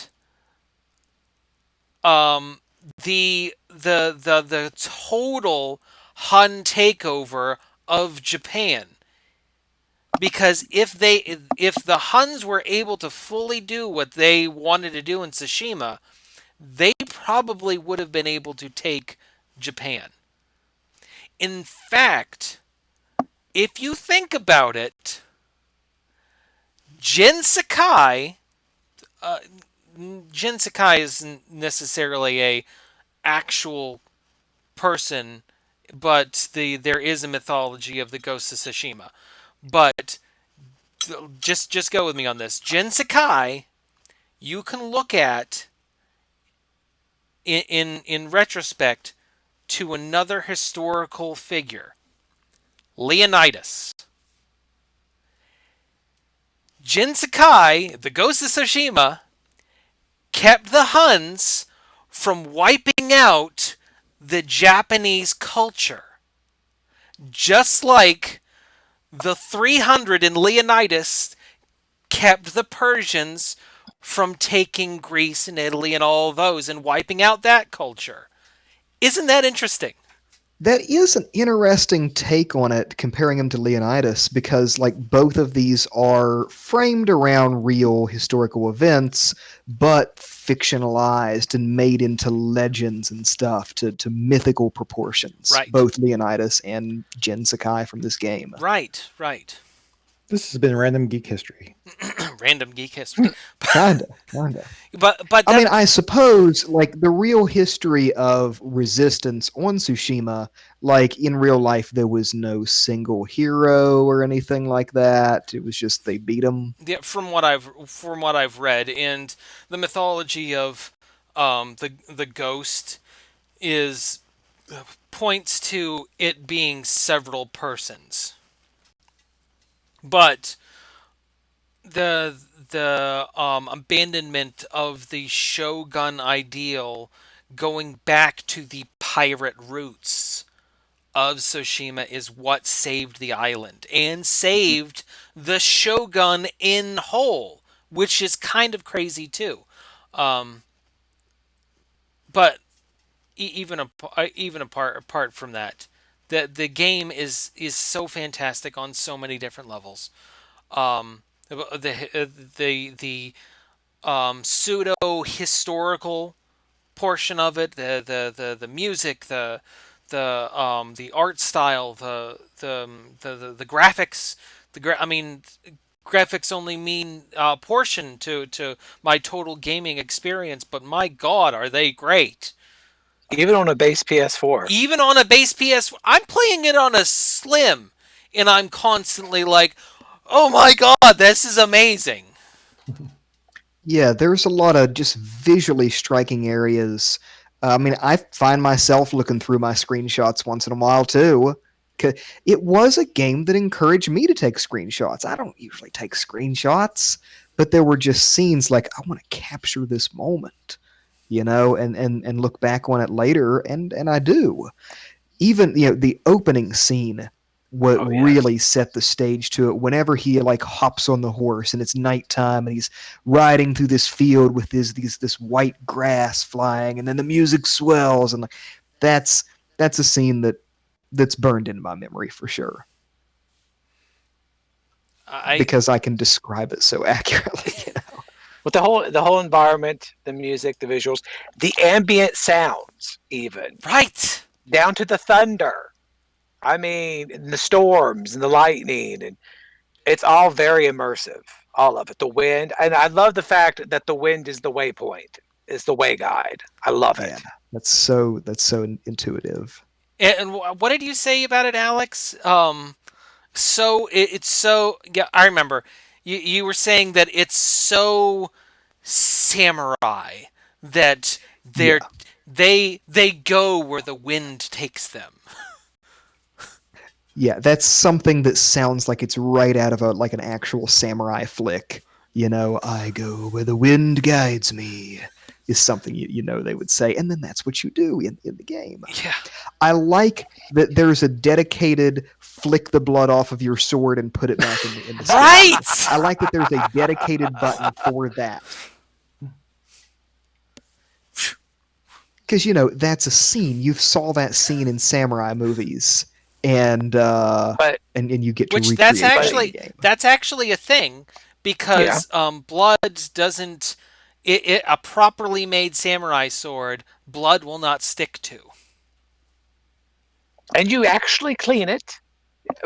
um, the total Hun takeover of Japan. Because if the Huns were able to fully do what they wanted to do in Tsushima, they probably would have been able to take Japan. In fact, if you think about it, Jin Sakai, Jin Sakai isn't necessarily a actual person, but there is a mythology of the Ghost of Tsushima. But just go with me on this. Jin Sakai, you can look at in retrospect to another historical figure, Leonidas. Jin Sakai, the Ghost of Tsushima, kept the Huns from wiping out the Japanese culture. Just like the 300 in Leonidas kept the Persians from taking Greece and Italy and all those and wiping out that culture. Isn't that interesting? That is an interesting take on it, comparing him to Leonidas, because like both of these are framed around real historical events, but fictionalized and made into legends and stuff to mythical proportions. Right. Both Leonidas and Jin Sakai from this game. Right. This has been Random Geek History. Random geek history. Kinda. But I mean, I suppose like the real history of resistance on Tsushima, like in real life, there was no single hero or anything like that. It was just they beat them. yeah, from what I've read, and the mythology of the ghost is points to it being several persons. But the abandonment of the shogun ideal, going back to the pirate roots of Tsushima, is what saved the island and saved the shogun in whole, which is kind of crazy too. Um, but even apart from that, the game is so fantastic on so many different levels. The pseudo historical portion of it, the music, the art style, the graphics, I mean, graphics only mean portion to my total gaming experience, but my God, are they great! Even on a base PS4. Even on a base PS, I'm playing it on a Slim, and I'm constantly like, "Oh my God, this is amazing!" Yeah, there's a lot of just visually striking areas. I mean, I find myself looking through my screenshots once in a while too. 'Cause it was a game that encouraged me to take screenshots. I don't usually take screenshots, but there were just scenes like I want to capture this moment. and look back on it later, and I do. Even the opening scene what Oh yes. really set the stage to it. Whenever he like hops on the horse and it's nighttime and he's riding through this field with this white grass flying, and then the music swells, and like that's a scene that's burned in my memory for sure I because I can describe it so accurately. With the whole environment, the music, the visuals, the ambient sounds, even right. down to the thunder. I mean, and the storms and the lightning, and it's all very immersive. All of it. The wind, and I love the fact that the wind is the waypoint, is the way guide. I love Yeah, it. that's so intuitive. And what did you say about it, Alex? It's so yeah. I remember you were saying that it's so samurai that Yeah. they go where the wind takes them. Yeah, that's something that sounds like it's right out of an actual samurai flick. I go where the wind guides me is something they would say, and then that's what you do in the game. Yeah. I like that there's a dedicated flick the blood off of your sword and put it back in the scabbard. Right. I like that there's a dedicated button for that. Because that's a scene. You saw that scene in samurai movies, and But you get to Which recreate that in the game. that's actually a thing because blood doesn't a properly made samurai sword blood will not stick to. and you actually clean it.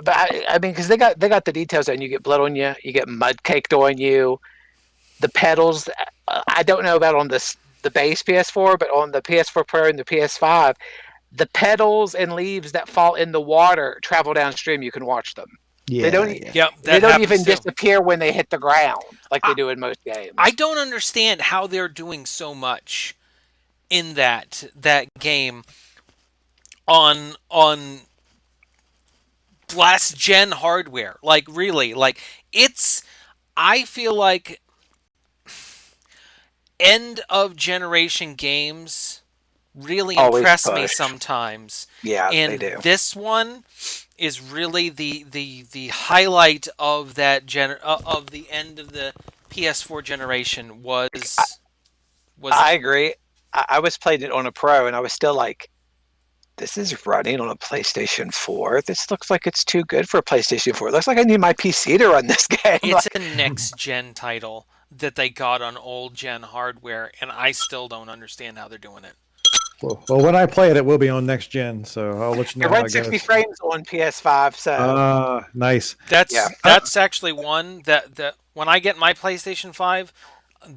But I mean, because they got the details, and you get blood on you, you get mud caked on you. The pedals, I don't know about on the base PS4, but on the PS4 Pro and the PS5, the petals and leaves that fall in the water travel downstream. You can watch them. Yeah, They don't. yeah. Yep, They that don't happens even too. disappear when they hit the ground like they do in most games. I don't understand how they're doing so much in that game on last gen hardware. Like really, like it's I feel like end of generation games really Always impress me push. sometimes. Yeah, they And do. this one is really the highlight of of the end of the PS4 generation was I agree. I was playing it on a Pro, and I was still like, this is running on a PlayStation 4. This looks like it's too good for a PlayStation 4. It looks like I need my PC to run this game. it's a next gen title that they got on old gen hardware, and I still don't understand how they're doing it. Well, when I play it, it will be on next gen, so I'll let you know It how runs it 60 goes. frames on PS5, so Nice. That's Yeah. that's actually one that when I get my PlayStation 5,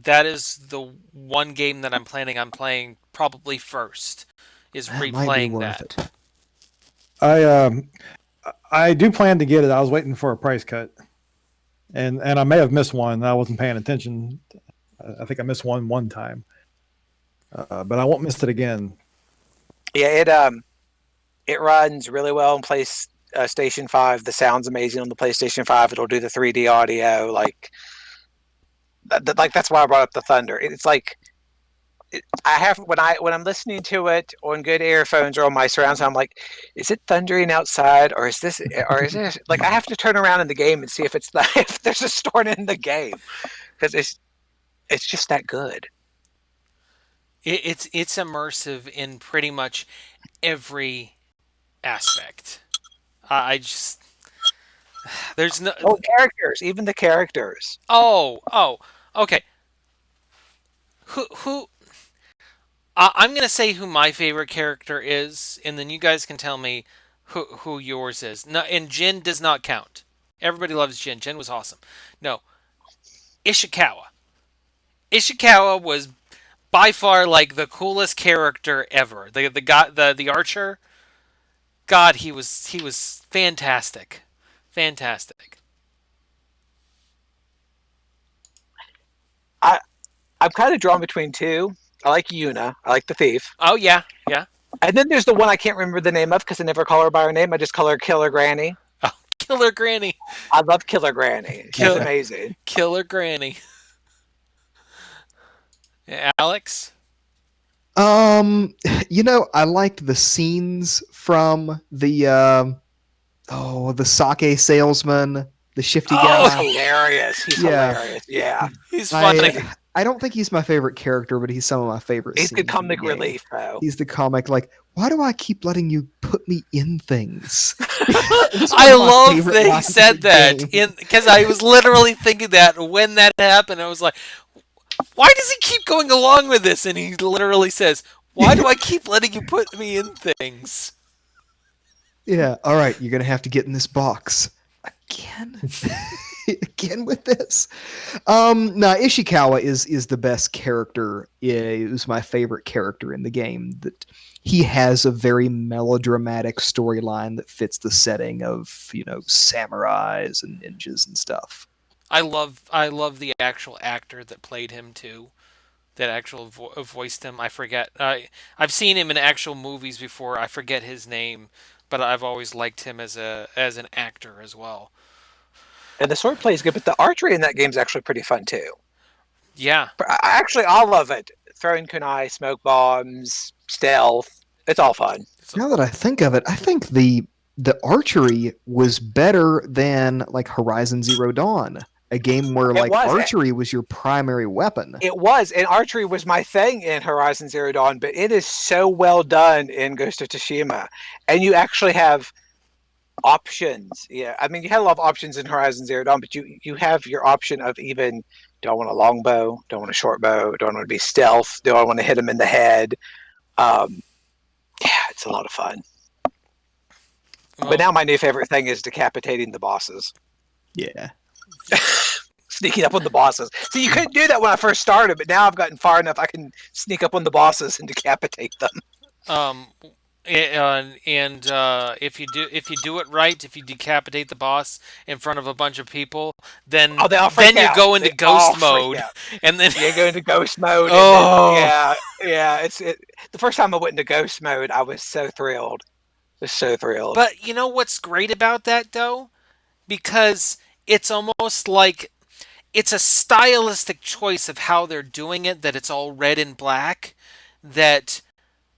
that is the one game that I'm planning on playing probably first is That might be replaying worth that. it. I do plan to get it. I was waiting for a price cut, and I may have missed one. I wasn't paying attention. I think I missed one time, but I won't miss it again. yeah, it runs really well on PlayStation 5. The sound's amazing on the PlayStation 5. It'll do the 3D audio. Like that's why I brought up the Thunder. It's like I have when I'm listening to it on good earphones or on my surround sound, I'm like, is it thundering outside, or is this like I have to turn around in the game and see if if there's a storm in the game because it's just that good. It's immersive in pretty much every aspect. I just there's no Oh, characters, even the characters. oh okay. Who I'm gonna say who my favorite character is, and then you guys can tell me who yours is. No, and Jin does not count. Everybody loves Jin. Jin was awesome. No, Ishikawa. Ishikawa was by far like the coolest character ever. The guy, the archer. God, he was fantastic, fantastic. I I'm kind of drawn between two. I like Yuna. I like the thief. Oh yeah, yeah. And then there's the one I can't remember the name of because I never call her by her name. I just call her Killer Granny. Oh, Killer Granny, I love Killer Granny. She's Kill- amazing. Killer Granny. Alex. Um, I liked the scenes from the sake salesman, the shifty Oh, He's guy. hilarious. He's Yeah, hilarious. Yeah. he's I funny. I don't think he's my favorite character, but he's some of my favorite He's good scenes in the comic game. relief, though. He's the comic like, why do I keep letting you put me in things? It's one I of my love favorite that he lines in said the that game. because I was literally thinking that when that happened. I was like, why does he keep going along with this? And he literally says, why do I keep letting you put me in things? Yeah, all right, you're gonna have to get in this box again. Again with this. No, Ishikawa is the best character. It was my favorite character in the game. That he has a very melodramatic storyline that fits the setting of samurais and ninjas and stuff. I love the actual actor that played him too. That actual voiced him. I forget. I've seen him in actual movies before. I forget his name, but I've always liked him as an actor as well. And the swordplay is good, but the archery in that game is actually pretty fun, too. Yeah. Actually, all of it. Throwing kunai, smoke bombs, stealth. It's all fun. Now that I think of it, I think the archery was better than like Horizon Zero Dawn, a game where It like was. archery was your primary weapon. It was, and archery was my thing in Horizon Zero Dawn, but it is so well done in Ghost of Tsushima. And you actually have options. Yeah, I mean, you had a lot of options in Horizon Zero Dawn, but you have your option of even, do I want a longbow? Do I want a short bow? Do I want to be stealth? Do I want to hit him in the head? Um, yeah, it's a lot of fun. Well, But now my new favorite thing is decapitating the bosses. Yeah. Sneaking up on the bosses. So you couldn't do that when I first started, but now I've gotten far enough I can sneak up on the bosses and decapitate them. um, and if you do it right, if you decapitate the boss in front of a bunch of people, then Oh, they all freak then you out. go into They all ghost freak mode, out. and then You go into ghost mode. Oh. And then, yeah. The first time I went into ghost mode, I was so thrilled. I was so thrilled. But you know what's great about that though? Because it's almost like it's a stylistic choice of how they're doing it, that it's all red and black, that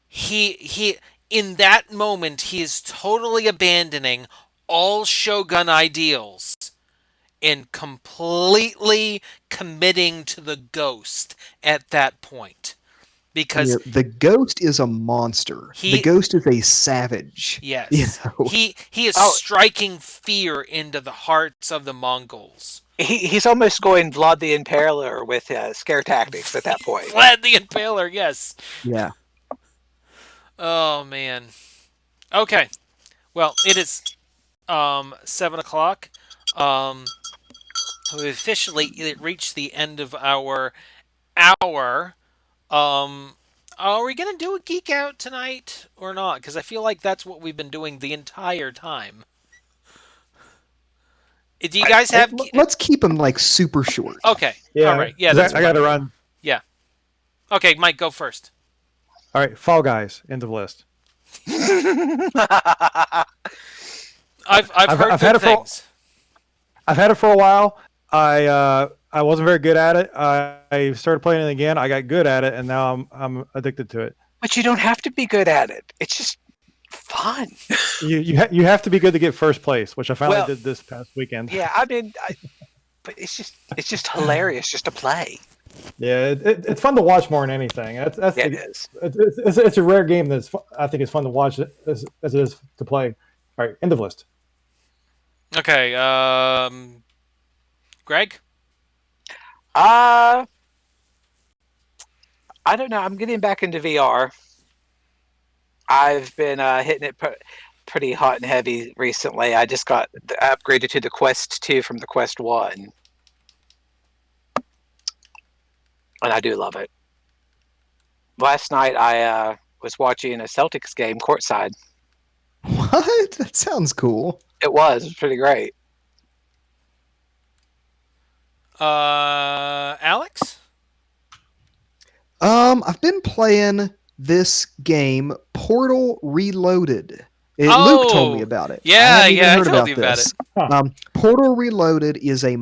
he in that moment he is totally abandoning all Shogun ideals and completely committing to the ghost at that point. Yeah, Because the ghost is a monster. The he ghost is a savage. yes, You know? he is Oh. striking fear into the hearts of the Mongols. He's almost going Vlad the Impaler with scare tactics at that point. Vlad the Impaler, yes. Yeah. Oh man. Okay. Well, it is 7 o'clock. We officially reached the end of our hour. Are we gonna do a geek out tonight or not? Because I feel like that's what we've been doing the entire time. Do you guys have? Let's keep them like super short. Okay. Yeah. All right. Yeah. 'cause That's I got to run. Yeah. Okay, Mike, go first. All right, Fall Guys, end of list. I've heard I've good had it for- things. I've had it for a while. I wasn't very good at it. I started playing it again. I got good at it, and now I'm addicted to it. But you don't have to be good at it. It's just fun. You have to be good to get first place, which I finally Well, did this past weekend. Yeah, I mean, but it's just hilarious just to play. Yeah, it's fun to watch more than anything. That's Yeah, it is. it's a rare game I think it's fun to watch as it is to play. All right, end of list. Okay. Greg. I don't know. I'm getting back into VR. I've been hitting it pretty hot and heavy recently. I just got upgraded to the Quest 2 from the Quest 1. And I do love it. Last night I was watching a Celtics game courtside. What? That sounds cool. It was pretty great. Alex. I've been playing this game, Portal Reloaded. Luke Oh, told me about it. yeah, I hadn't even yeah, I heard told about you about this. Huh. Portal Reloaded is a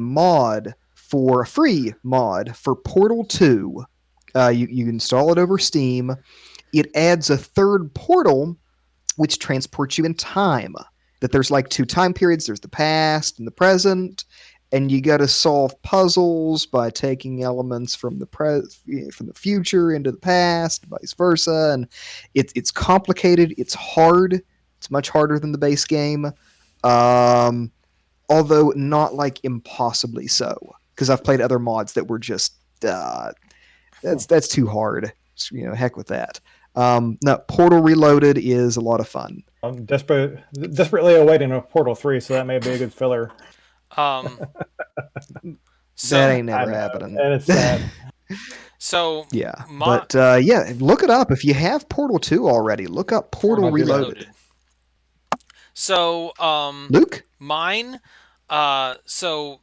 free mod for Portal 2. You install it over Steam. It adds a third portal which transports you in time. That there's like two time periods. There's the past and the present, and you got to solve puzzles by taking elements from from the future into the past, vice versa. And it's complicated. It's hard. It's much harder than the base game, um, although not like impossibly so. Because I've played other mods that were just that's too hard. Heck with that. No, Portal Reloaded is a lot of fun. I'm desperately awaiting a Portal 3, so that may be a good filler. Um, That so ain't I never know, happening. and it's sad. so Yeah, my but yeah, look it up if you have Portal 2 already. Look up Portal I'll do that. Reloaded. So Luke, mine. So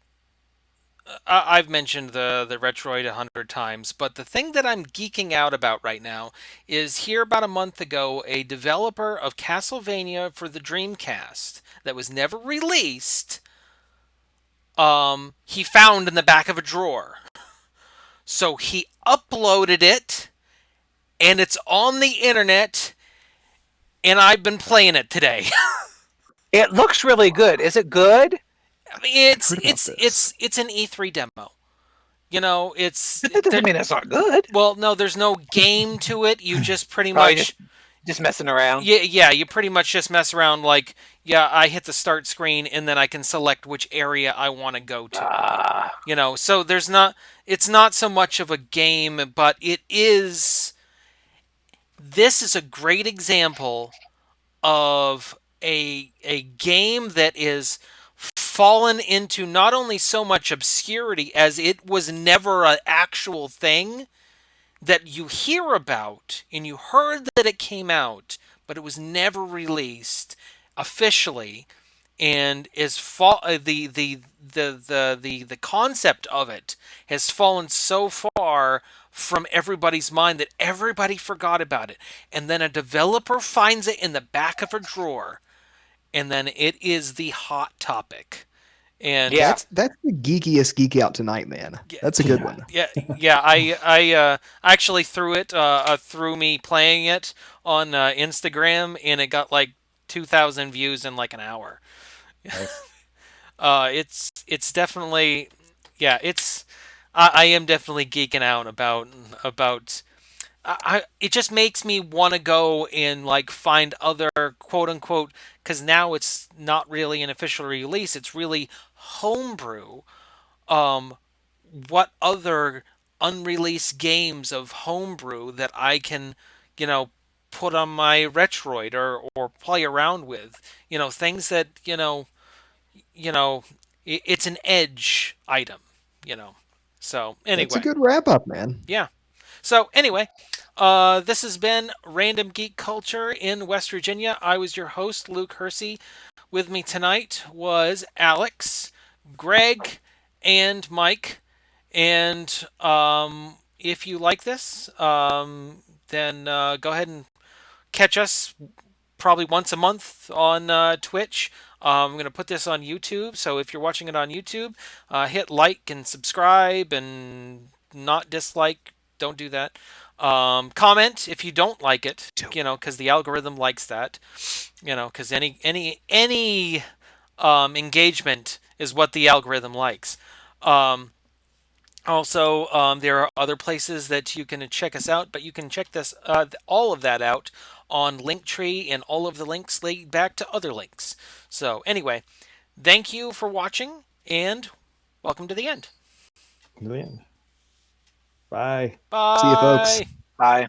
I've mentioned the Retroid 100 times, but the thing that I'm geeking out about right now is here about a month ago, a developer of Castlevania for the Dreamcast that was never released, he found in the back of a drawer. So he uploaded it, and it's on the internet, and I've been playing it today. It looks really good. Is it good? I mean, heard about this. it's an E3 demo. You know, But that doesn't mean it's not good. well, no, there's no game to it. You just pretty Oh, you much just messing around. yeah, you pretty much just mess around like, yeah, I hit the start screen and then I can select which area I want to go to. Ah, So it's not so much of a game, but this is a great example of a game that is fallen into not only so much obscurity as it was never an actual thing that you hear about and you heard that it came out, but it was never released officially, and the concept of it has fallen so far from everybody's mind that everybody forgot about it, and then a developer finds it in the back of a drawer, and then it is the hot topic. And Yeah. That's the geekiest geek out tonight, man. Yeah. That's a good one. yeah. I actually threw it through me playing it on Instagram, and it got like 2,000 views in like an hour. Nice. It's definitely yeah. I am definitely geeking out about. It just makes me want to go and like find other quote unquote, because now it's not really an official release, it's really homebrew. um what other unreleased games of homebrew that I can, you know, put on my Retroid or play around with. Things that, it's an edge item, you know. So That's a anyway, good wrap up, man. yeah. So anyway, this has been Random Geek Culture in West Virginia. I was your host, Luke Hersey. With me tonight was Alex, Greg, and Mike. And if you like this, then go ahead and catch us probably once a month on Twitch. I'm going to put this on YouTube, so if you're watching it on YouTube, hit like and subscribe and not dislike. Don't do that. Comment if you don't like it, because the algorithm likes that. Because any engagement is what the algorithm likes. Also, there are other places that you can check us out, but you can check all of that out on Linktree, and all of the links lead back to other links. So anyway, thank you for watching, and welcome to the end. To the end. Bye. See you, folks. Bye. bye.